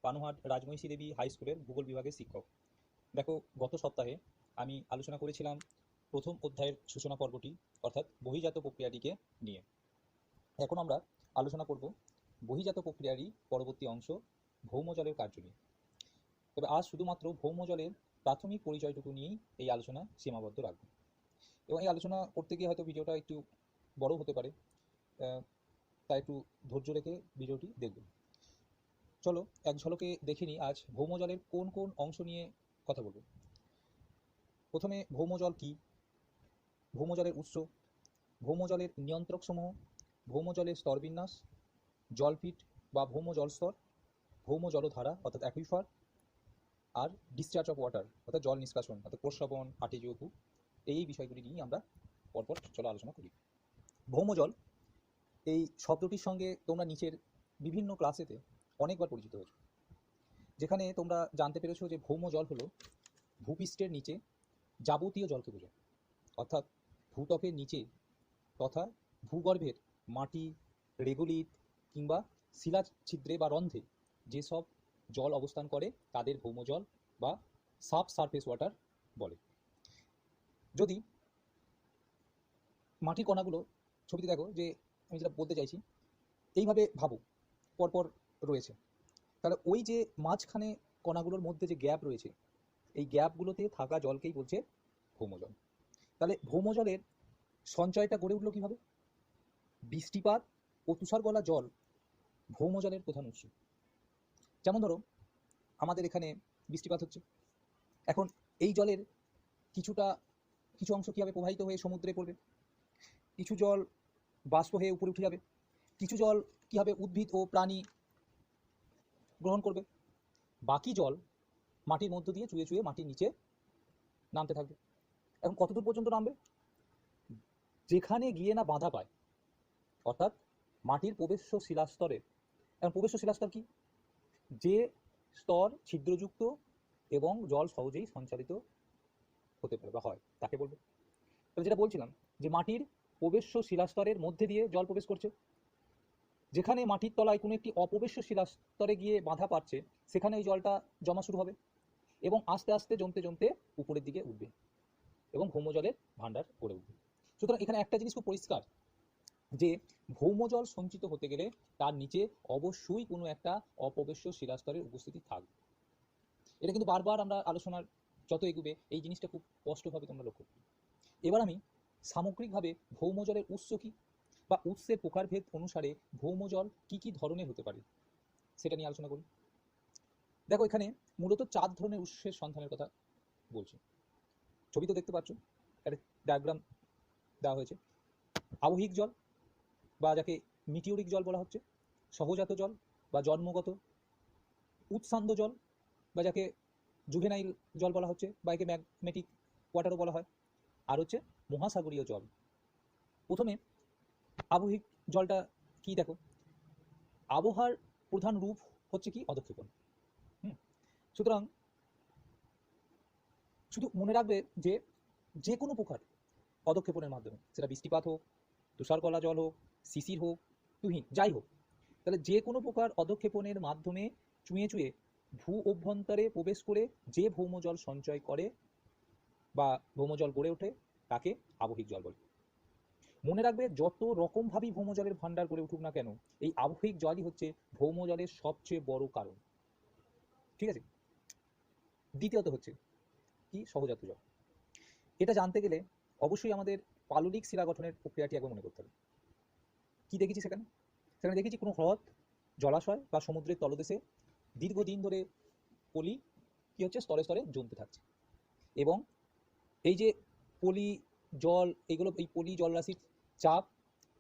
পানুহাট রাজমহিষী দেবী high স্কুলের ভূগোল বিভাগের শিক্ষক। দেখো, গত সপ্তাহে আমি আলোচনা করেছিলাম প্রথম অধ্যায়ের সূচনা পর্বটি, অর্থাৎ বহির্জাত প্রক্রিয়াটিকে নিয়ে। এখন আমরা আলোচনা করব বহির্জাত প্রক্রিয়ারই পরবর্তী অংশ, ভৌমজলের কার্য নিয়ে। তবে আজ শুধুমাত্র ভৌমজলের প্রাথমিক পরিচয়টুকু নিয়েই এই আলোচনা সীমাবদ্ধ রাখব, এবং এই আলোচনা করতে গিয়ে হয়তো ভিডিওটা একটু বড় হতে পারে, তাই একটু ধৈর্য রেখে ভিডিওটি দেখবেন। চলো এক ঝলকে দেখে নিই আজ ভৌমজলের কোন কোন অংশ নিয়ে কথা বলবো। প্রথমে ভৌমজল কি, ভৌমজলের উৎস, ভৌমজলের নিয়ন্ত্রকসমূহ, ভৌমজলের স্তরবিন্যাস, জলপিট বা ভৌমজল স্তর, ভৌমজলধারা অর্থাৎ অ্যাকুইফার, আর ডিসচার্জ অফ ওয়াটার অর্থাৎ জল নিষ্কাশন অর্থাৎ প্রস্রবণ, আর্টেজিওকূপ, এই বিষয়গুলি নিয়ে আমরা পরপর চলো আলোচনা করি। ভৌমজল এই শব্দটির সঙ্গে তোমরা নিচের বিভিন্ন ক্লাসেতে অনেকবার পরিচিত হয়েছো, যেখানে তোমরা জানতে পেরেছো যে ভৌমজল হলো ভূপৃষ্ঠের নিচে যাবতীয় জলকে বোঝায়, অর্থাৎ ভূত্বকের নিচে তথা ভূগর্ভের মাটি, রেগুলিত কিংবা শিলা ছিদ্রে বা রন্ধ্রে যেসব জল অবস্থান করে তাদের ভৌমজল বা সাব সারফেস ওয়াটার বলে। যদি মাটির কণাগুলো ছবিতে দেখো, যে আমি যেটা বলতে চাইছি এইভাবে ভাবো, পরপর রয়েছে, তাহলে ওই যে মাঝখানে কণাগুলোর মধ্যে যে গ্যাপ রয়েছে, এই গ্যাপগুলোতে থাকা জলকেই বলছে ভৌমজল। তাহলে ভৌমজলের সঞ্চয়টা গড়ে উঠলো কীভাবে? বৃষ্টিপাত ও তুষার গলা জল ভৌমজলের প্রধান উৎস। যেমন ধরো আমাদের এখানে বৃষ্টিপাত হচ্ছে, এখন এই জলের কিছু অংশ কীভাবে প্রবাহিত হয়ে সমুদ্রে পড়বে, কিছু জল বাষ্প হয়ে উপরে উঠে যাবে, কিছু জল কীভাবে উদ্ভিদ ও প্রাণী গ্রহণ করবে, বাকি জল মাটির মধ্য দিয়ে চুয়ে চুয়ে মাটির নিচে নামতে থাকবে। এখন কতদূর পর্যন্ত নামবে? যেখানে গিয়ে না বাধা পায়, অর্থাৎ মাটির প্রবেশ্য শিলাস্তরে। এখন প্রবেশ্য শিলাস্তর কি? যে স্তর ছিদ্রযুক্ত এবং জল সহজেই সঞ্চালিত হতে পারে বা হয়, তাকে বলবে। তাহলে যেটা বলছিলাম যে মাটির প্রবেশ্য শিলাস্তরের মধ্যে দিয়ে জল প্রবেশ করছে, যেখানে মাটির তলায় কোনো একটি অপ্রবেশ্য শিলাস্তরে গিয়ে বাধা পাচ্ছে, সেখানে ওই জলটা জমা শুরু হবে এবং আস্তে আস্তে জমতে জমতে উপরের দিকে উঠবে এবং ভৌমজলের ভাণ্ডার গড়ে উঠবে। সুতরাং এখানে একটা জিনিস খুব পরিষ্কার, যে ভৌমজল সঞ্চিত হতে গেলে তার নিচে অবশ্যই কোনো একটা অপ্রবেশ্য শিলাস্তরের উপস্থিতি থাকবে। এটা কিন্তু বারবার আমরা আলোচনার যত এগুবে এই জিনিসটা খুব স্পষ্টভাবে তোমরা লক্ষ্য করবে। এবার আমি সামগ্রিকভাবে ভৌমজলের উৎস কী বা উৎসের প্রকারভেদ অনুসারে ভৌমজল কি কি ধরনের হতে পারে সেটা নিয়ে আলোচনা করি। দেখো, এখানে মূলত 4 ধরনের উৎসের সন্ধানের কথা বলছি। ছবি তো দেখতে পাচ্ছ, একটা ডায়াগ্রাম দেওয়া হয়েছে। আবহিক জল বা যাকে মিটিওরিক জল বলা হচ্ছে, সহজাত জল বা জন্মগত, উৎসান্দ জল বা যাকে জুভেনাইল জল বলা হচ্ছে বা একে ম্যাগমেটিক ওয়াটারও বলা হয়, আর হচ্ছে মহাসাগরীয় জল। প্রথমে আবহিক জলটা কি দেখো, আবহাওয়ার প্রধান রূপ হচ্ছে কি? অধঃক্ষেপণ। সুতরাং শুধু মনে রাখবে যে যে কোনো প্রকার অধঃক্ষেপণের মাধ্যমে, সেটা বৃষ্টিপাত হোক, তুষারকলা জল হোক, শিশির হোক, তুহিন যাই হোক, তাহলে যে কোনো প্রকার অধঃক্ষেপণের মাধ্যমে চুঁয়ে চুঁয়ে ভূ অভ্যন্তরে প্রবেশ করে যে ভৌমজল সঞ্চয় করে বা ভৌমজল গড়ে ওঠে তাকে আবহিক জল বলে। মনে রাখবে, যত রকমভাবেই ভৌমজলের ভাণ্ডার গড়ে উঠুক না কেন, এই আবহিক জলই হচ্ছে ভৌমজলের সবচেয়ে বড় কারণ। ঠিক আছে? দ্বিতীয়ত হচ্ছে কি? সহজাত জল। এটা জানতে গেলে অবশ্যই আমাদের পাললিক শিলা গঠনের প্রক্রিয়াটি একবার মনে করতে হবে। কি দেখেছি সেখানে? সেখানে দেখেছি কোনো হ্রদ, জলাশয় বা সমুদ্রের তলদেশে দীর্ঘদিন ধরে পলি কি হচ্ছে? স্তরে স্তরে জমতে থাকছে, এবং এই যে পলি জল, এগুলো এই পলি জলরাশির চাপ,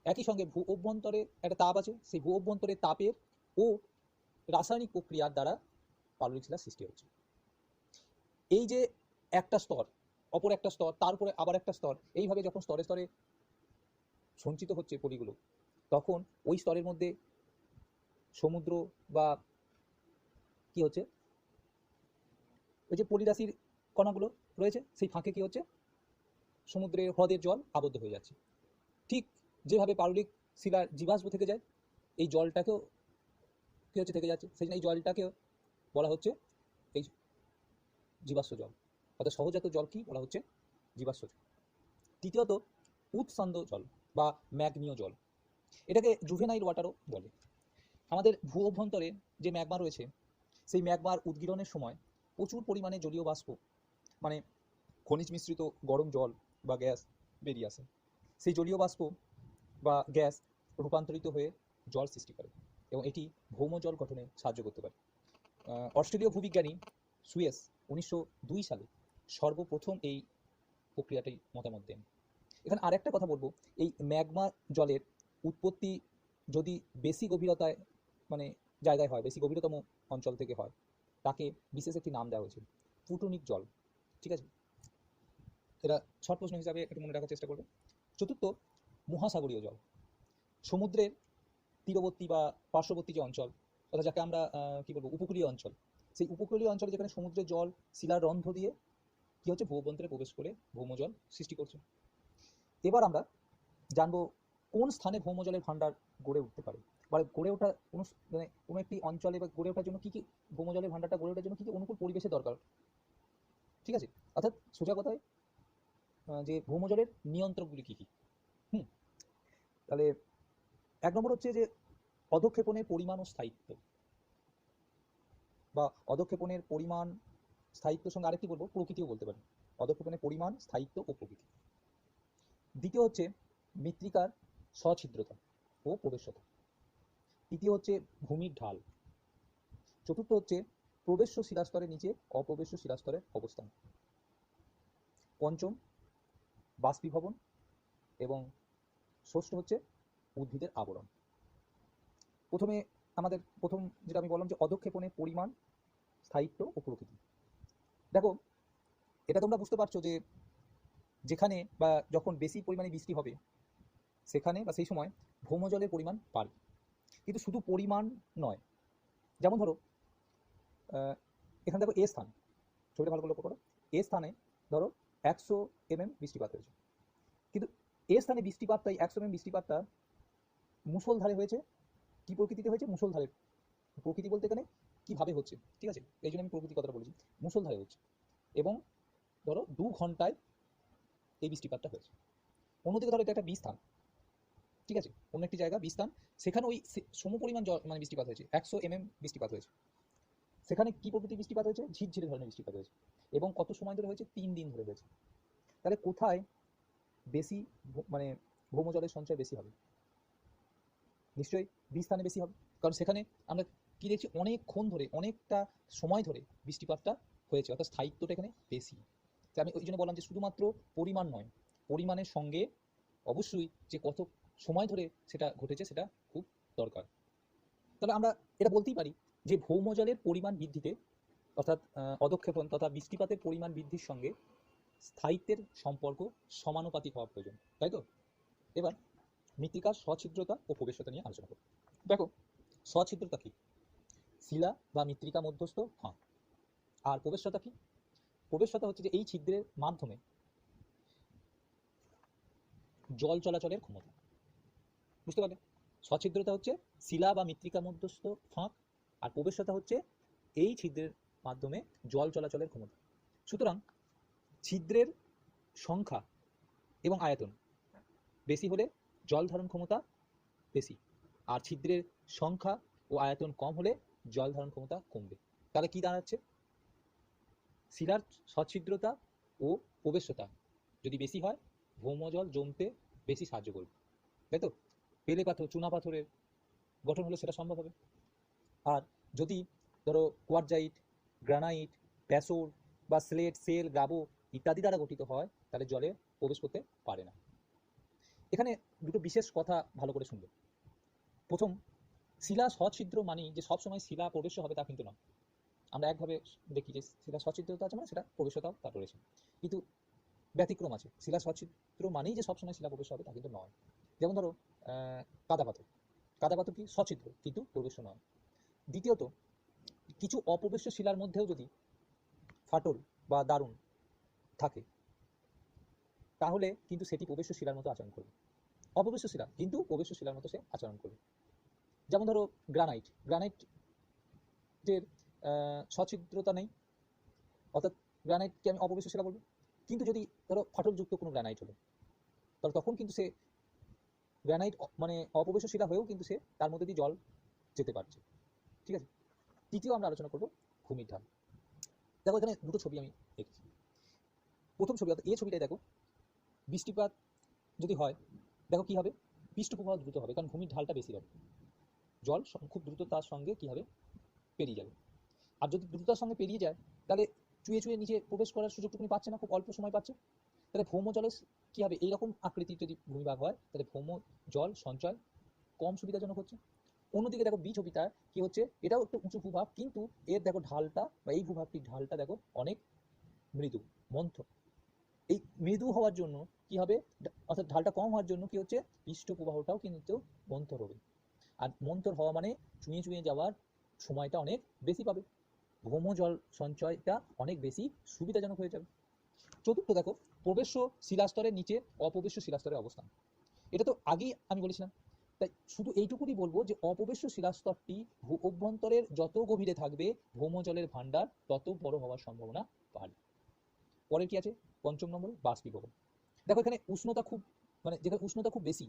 একই সঙ্গে ভূ অভ্যন্তরে একটা তাপ আছে, সেই ভূ অভ্যন্তরের তাপের ও রাসায়নিক প্রক্রিয়ার দ্বারা পাললিক শিলা সৃষ্টি হচ্ছে। এই যে একটা স্তর, অপর একটা স্তর, তারপরে আবার একটা স্তর, এইভাবে যখন স্তরে স্তরে সঞ্চিত হচ্ছে পলিগুলো, তখন ওই স্তরের মধ্যে সমুদ্র বা কি হচ্ছে, ওই যে পলিরাশির কণাগুলো রয়েছে, সেই ফাঁকে কি হচ্ছে? সমুদ্রের হ্রদের জল আবদ্ধ হয়ে যাচ্ছে। ঠিক যেভাবে পাললিক শিলার জীবাশ্ম থেকে যায়, এই জলটাকেও কি হচ্ছে? থেকে যাচ্ছে। সেই জন্য এই জলটাকেও বলা হচ্ছে এই জীবাশ্ম জল, অর্থাৎ সহজাত জল কি বলা হচ্ছে জীবাশ্ম জল। তৃতীয়ত উৎসান্দ জল বা ম্যাগনীয় জল, এটাকে জুভেনাইল ওয়াটারও বলে। আমাদের ভূ অভ্যন্তরে যে ম্যাগমা রয়েছে সেই ম্যাগমার উদ্গীরণের সময় প্রচুর পরিমাণে জলীয় বাষ্প মানে খনিজ মিশ্রিত গরম জল বা গ্যাস বেরিয়ে আসে। সেই জলীয় বাষ্প বা গ্যাস রূপান্তরিত হয়ে জল সৃষ্টি করে এবং এটি ভৌম জল গঠনে সাহায্য করতে পারে। অস্ট্রেলীয় ভূবিজ্ঞানী সুয়েস 1902 সালে সর্বপ্রথম এই প্রক্রিয়াটাই মতামত দেন। এখানে আরেকটা কথা বলবো, এই ম্যাগমা জলের উৎপত্তি যদি বেশি গভীরতায় মানে জায়গায় হয়, বেশি গভীরতম অঞ্চল থেকে হয়, তাকে বিশেষ একটি নাম দেওয়া হয়েছে প্লুটোনিক জল। ঠিক আছে, এটা শর্ট প্রশ্ন হিসাবে একটু মনে রাখার চেষ্টা করবে। চতুর্থ মহাসাগরীয় জল, সমুদ্রের তীরবর্তী বা পার্শ্ববর্তী যে অঞ্চল, অর্থাৎ যাকে আমরা কি বলবো উপকূলীয় অঞ্চল, সেই উপকূলীয় অঞ্চলে যেখানে সমুদ্রের জল শিলার রন্ধ্র দিয়ে কি হচ্ছে ভূঅভ্যন্তরে প্রবেশ করে ভৌমজল সৃষ্টি করছে। এবার আমরা জানবো কোন স্থানে ভৌমজলের ভাণ্ডার গড়ে উঠতে পারে, বা গড়ে ওঠা মানে কোনো একটি অঞ্চলে বা গড়ে ওঠার জন্য কি কি ভৌমজলের ভাণ্ডারটা গড়ে ওঠার জন্য কি কি অনুকূল পরিবেশের দরকার। ঠিক আছে, অর্থাৎ সোজা কথায় যে ভৌমজলের নিয়ন্ত্রকগুলি কি কি। তাহলে 1 নম্বর হচ্ছে যে অধঃক্ষেপণের পরিমাণ ও স্থায়িত্ব, বা অধঃক্ষেপণের পরিমাণ স্থায়িত্বের সঙ্গে আরেকটি বলবো প্রকৃতিও বলতে পারি, অধঃক্ষেপণের পরিমাণ স্থায়িত্ব ও প্রকৃতি। দ্বিতীয় হচ্ছে মৃত্তিকার সছিদ্রতা ও প্রবেশ্যতা। তৃতীয় হচ্ছে ভূমির ঢাল। চতুর্থ হচ্ছে প্রবেশ্য শিলাস্তরের নিচে অপ্রবেশ্য শিলাস্তরের অবস্থান। পঞ্চম বাষ্পীভবন এবং ষষ্ঠ হচ্ছে উদ্ভিদের আবরণ। প্রথমে আমাদের প্রথম যেটা আমি বললাম যে অধঃক্ষেপণের পরিমাণ, স্থায়িত্ব ও প্রকৃতি। দেখো এটা তোমরা বুঝতে পারছো যে যেখানে বা যখন বেশি পরিমাণে বৃষ্টি হবে সেখানে বা সেই সময় ভৌমজলের পরিমাণ বাড়বে, কিন্তু শুধু পরিমাণ নয়। যেমন ধরো এখানে দেখো এ স্থান, ছবিটা ভালো করে লক্ষ্য করো, এ স্থানে ধরো 100 mm বৃষ্টিপাত হয়েছে, কিন্তু এ স্থানে বৃষ্টিপাতটা 100 mm বৃষ্টিপাতটা মুষলধারে হয়েছে। কি প্রকৃতিতে হয়েছে? মুষলধারে। প্রকৃতি বলতে এখানে কিভাবে হচ্ছে, ঠিক আছে, এই জন্য আমি প্রকৃতি কথাটা বলেছি, মুষলধারে হচ্ছে, এবং ধরো 2 ঘন্টায় এই বৃষ্টিপাতটা হয়েছে। অন্যদিকে ধরো এটা একটা বিস্থান, ঠিক আছে, অন্য একটি জায়গা বিস্থান, সেখানে ওই সমপরিমাণ মানে বৃষ্টিপাত হয়েছে, 100 mm বৃষ্টিপাত হয়েছে। সেখানে কি প্রকৃতির বৃষ্টিপাত হয়েছে? ঝিরঝিরে ধরনের বৃষ্টিপাত হয়েছে, এবং কত সময় ধরে হয়েছে? 3 দিন ধরে হয়েছে। তাহলে কোথায় বেশি মানে ভৌমজলের সঞ্চয় বেশি হবে? নিশ্চয়ই বিস্থানে বেশি হবে, কারণ সেখানে আমরা কি দেখছি অনেকক্ষণ ধরে, অনেকটা সময় ধরে বৃষ্টিপাতটা হয়েছে, অর্থাৎ স্থায়িত্বটা এখানে বেশি। তাই আমি ওই জন্য বললাম যে শুধুমাত্র পরিমাণ নয়, পরিমাণের সঙ্গে অবশ্যই যে কত সময় ধরে সেটা ঘটেছে সেটা খুব দরকার। তাহলে আমরা এটা বলতেই পারি যে ভৌমজলের পরিমাণ বৃদ্ধিতে, অর্থাৎ অধঃক্ষেপণ তথা বৃষ্টিপাতের পরিমাণ বৃদ্ধির সঙ্গে স্থায়িত্বের সম্পর্ক সমানুপাতিক হওয়া প্রয়োজন, তাই তো? এবার মৃত্তিকার সছিদ্রতা ও প্রবেশ্যতা নিয়ে আলোচনা করব। দেখো সছিদ্রতা কি? শিলা বা মৃত্তিকা মধ্যস্থ ফাঁক। আর প্রবেশ্যতা কি? প্রবেশ্যতা হচ্ছে যে এই ছিদ্রের মাধ্যমে জল চলাচলের ক্ষমতা। বুঝতে পারলে? সছিদ্রতা হচ্ছে শিলা বা মৃত্তিকা মধ্যস্থ ফাঁক, আর প্রবেশ্যতা হচ্ছে এই ছিদ্রের মাধ্যমে জল চলাচলের ক্ষমতা। সুতরাং ছিদ্রের সংখ্যা এবং আয়তন বেশি হলে জল ধারণ ক্ষমতা বেশি, আর ছিদ্রের সংখ্যা ও আয়তন কম হলে জল ধারণ ক্ষমতা কমবে। তাহলে কি দাঁড়াচ্ছে? শিলার সচ্ছিদ্রতা ও প্রবেশ্যতা যদি বেশি হয় ভৌমজল জমতে বেশি সাহায্য করবে, তাই তো? বেলে পাথর, চুনা পাথরের গঠন হলে সেটা সম্ভব হবে। আর যদি ধরো কোয়ার্জাইট, গ্রানাইট, ব্যাসল্ট বা স্লেট, সেল, গ্রাবো ইত্যাদি দ্বারা গঠিত হয়, তাহলে জলে প্রবেশ করতে পারে না। এখানে দুটো বিশেষ কথা ভালো করে শুনবে। প্রথম, শিলা সছিদ্র মানেই যে সবসময় শিলা প্রবেশ হবে তা কিন্তু নয়। আমরা একভাবে দেখি যে শিলা সছিদ্রতা আছে মানে সেটা প্রবেশতাও তার রয়েছে, কিন্তু ব্যতিক্রম আছে। শিলা সছিদ্র মানেই যে সবসময় শিলা প্রবেশ হবে তা কিন্তু নয়। যেমন ধরো কাদা পাথর, কাদা পাথর কি? সছিদ্র কিন্তু প্রবেশ নয়। দ্বিতীয়ত, কিছু অপ্রবেশ্য শিলার মধ্যেও যদি ফাটল বা দারুণ থাকে তাহলে কিন্তু সেটি প্রবেশ্য শিলার মতো আচরণ করবে। অপ্রবেশ্য শিলা কিন্তু প্রবেশ্য শিলার মতো সে আচরণ করবে। যেমন ধরো গ্রানাইট, গ্রানাইটের সছিদ্রতা নেই, অর্থাৎ গ্রানাইটকে আমি অপবেশ শিলা বলবো। কিন্তু যদি ধরো ফাটলযুক্ত কোনো গ্রানাইট হলো, তাহলে তখন কিন্তু সে গ্রানাইট মানে অপবেশ শিলা হয়েও কিন্তু সে তার মধ্যে দিয়ে জল যেতে পারছে। ঠিক আছে, তৃতীয় আমরা আলোচনা করবো ভূমির ঢাল। দেখো এখানে দুটো ছবি আমি দেখছি। প্রথম ছবি অর্থাৎ এই ছবিটাই দেখো, বৃষ্টিপাত যদি হয় দেখো কি হবে, পৃষ্ঠপ্রবাহ দ্রুত হবে, কারণ ভূমির ঢালটা বেশি হবে, জল খুব দ্রুত তার সঙ্গে কি হবে পেরিয়ে যাবে। আর যদি দ্রুততার সঙ্গে পেরিয়ে যায় তাহলে চুয়ে চুয়ে নিচে প্রবেশ করার সুযোগটুকুনি পাচ্ছে না, খুব অল্প সময় পাচ্ছে। তাহলে ভৌম জলের কি হবে, এইরকম আকৃতির যদি ভূমিভাগ হয় তাহলে ভৌম জল সঞ্চয় কম সুবিধাজনক হচ্ছে। অন্যদিকে দেখো বি ছবিটা কি হচ্ছে, এটাও একটু উঁচু ভূভাগ, কিন্তু এর দেখো ঢালটা বা এই ভূভাগটির ঢালটা দেখো অনেক মৃদু মন্থর। এই মৃদু হওয়ার জন্য কি হবে, অর্থাৎ ঢালটা কম হওয়ার জন্য কি হচ্ছে, পৃষ্ঠপ্রবাহটাও কিন্তু মন্থর হবে। আর মন্থর হওয়া মানে চুঁয়ে চুঁয়ে যাওয়ার সময়টা অনেক বেশি পাবে, ভৌম জল সঞ্চয়টা অনেক বেশি সুবিধাজনক হয়ে যাবে। চতুর্থ দেখো, প্রবেশ্য শিলাস্তরের নিচে অপবেশ্য শিলাস্তরের অবস্থান। এটা তো আগেই আমি বলেছিলাম, তাই শুধু এইটুকুনি বলবো যে অপবেশ্য শিলাস্তরটি ভূ অভ্যন্তরের যত গভীরে থাকবে ভৌম জলের ভান্ডার তত বড় হওয়ার সম্ভাবনা বাড়ে। পরের কি আছে, পঞ্চম নম্বরে বাষ্পীভবন। দেখো এখানে উষ্ণতা খুব মানে যেখানে উষ্ণতা খুব বেশি,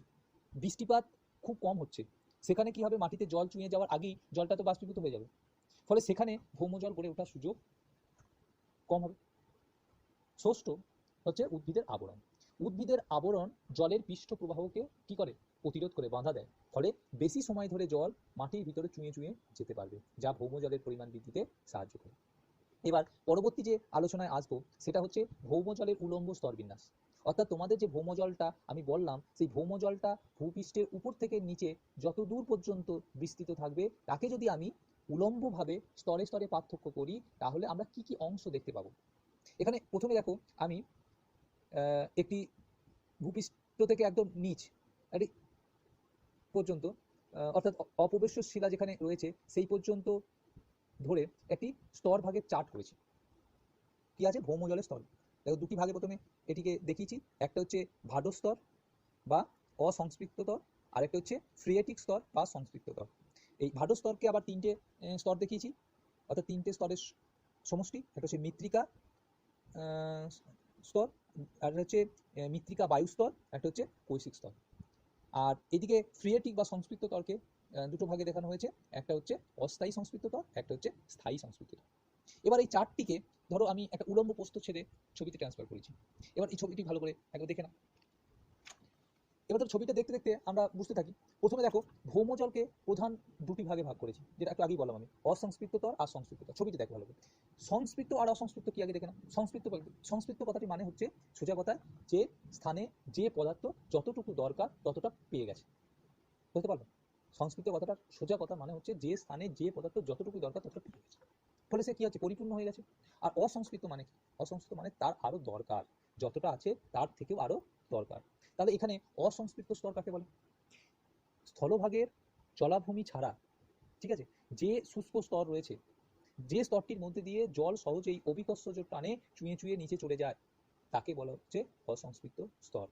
বৃষ্টিপাত খুব কম হচ্ছে, সেখানে কি হবে, মাটিতে জল চুঁয়ে যাওয়ার আগেই জলটা তো বাষ্পীভূত হয়ে যাবে, ফলে সেখানে ভৌম জল গড়ে ওঠার সুযোগ কম হবে। ষষ্ঠ হচ্ছে উদ্ভিদের আবরণ। উদ্ভিদের আবরণ জলের পৃষ্ঠ প্রবাহকে কি করে, প্রতিরোধ করে, বাধা দেয়, ফলে বেশি সময় ধরে জল মাটির ভিতরে চুঁয়ে চুঁয়ে যেতে পারবে, যা ভৌম জলের পরিমাণ বৃদ্ধিতে সাহায্য করে। এবার পরবর্তী যে আলোচনায় আসবো সেটা হচ্ছে ভৌম জলের উলম্ব স্তর বিন্যাস। অর্থাৎ তোমাদের যে ভৌম জলটা আমি বললাম, সেই ভৌম জলটা ভূপৃষ্ঠের উপর থেকে নিচে যত দূর পর্যন্ত বিস্তৃত থাকবে তাকে যদি আমি উলম্বভাবে স্তরে স্তরে পার্থক্য করি তাহলে আমরা কি কি অংশ দেখতে পাবো। এখানে প্রথমে দেখো আমি একটি ভূপৃষ্ঠ থেকে একদম নিচ একটি পর্যন্ত অর্থাৎ অপবেশ্য শিলা যেখানে রয়েছে সেই পর্যন্ত ধরে একটি স্তর ভাগের চার্ট করেছি। কি আছে, ভৌম জলের স্তর। দেখো দুটি ভাগে প্রথমে এটিকে দেখিয়েছি, একটা হচ্ছে ভাডো স্তর বা অসংস্পৃক্ত স্তর, আরেকটা হচ্ছে ফ্রিয়েটিক স্তর বা সংস্পৃক্ত স্তর। এই ভাডো স্তরকে আবার তিনটে স্তর দেখিয়েছি, অর্থাৎ তিনটে স্তরের সমষ্টি। একটা হচ্ছে মৃত্তিকা স্তর, আর হচ্ছে মৃত্তিকা বায়ু স্তর, একটা হচ্ছে কৈশিক স্তর। আর এদিকে ফ্রিয়েটিক বা সংস্পৃক্ত স্তরকে দুটো ভাগে দেখানো হয়েছে, একটা হচ্ছে অস্থায়ী সংস্পৃক্ত স্তর, একটা হচ্ছে স্থায়ী সংস্পৃক্ত স্তর। এবার এই চারটিকে ধরো আমি একটা উলম্ব প্রস্থ ছেদে ছবিতে ট্রান্সফার করেছি। এবার এই ছবিটি ভালো করে একবার দেখে নাও। এবার ধরো ছবিটা দেখতে দেখতে আমরা বুঝতে থাকি। প্রথমে দেখো ভৌম জলকে প্রধান দুটি ভাগে ভাগ করেছি, যেটা একটু আগেই বললাম আমি, অসংস্পৃক্ত স্তর আর সংস্পৃক্ত স্তর। ছবিটি দেখো ভালো করে, সংস্পৃক্ত আর অসংস্পৃক্ত কি আগে দেখে নাও। সংস্পৃক্ত কথাটি মানে হচ্ছে সোজা কথা, যে স্থানে যে পদার্থ যতটুকু দরকার ততটা পেয়ে গেছে, বুঝতে পারবে। সংস্কৃত কথাটার সোজা কথা মানে হচ্ছে যে স্থানে যে পদার্থ যতটুকু দরকার ততটা পেয়ে গেছে, ফলে সে কি হচ্ছে, পরিপূর্ণ হয়ে গেছে। আর অসংস্কৃত মানে কি, অসংস্কৃত মানে তার আরো দরকার, যতটা আছে তার থেকেও আরো দরকার। তাহলে এখানে অসংস্কৃত স্তর কাকে বলে, স্থলভাগের জলাভূমি ছাড়া, ঠিক আছে, যে শুষ্ক স্তর রয়েছে, যে স্তরটির মধ্যে দিয়ে জল সহজেই অভিকর্ষজ টানে চুঁয়ে চুঁয়ে নিচে চলে যায়, তাকে বলা হচ্ছে অসংস্কৃত স্তর।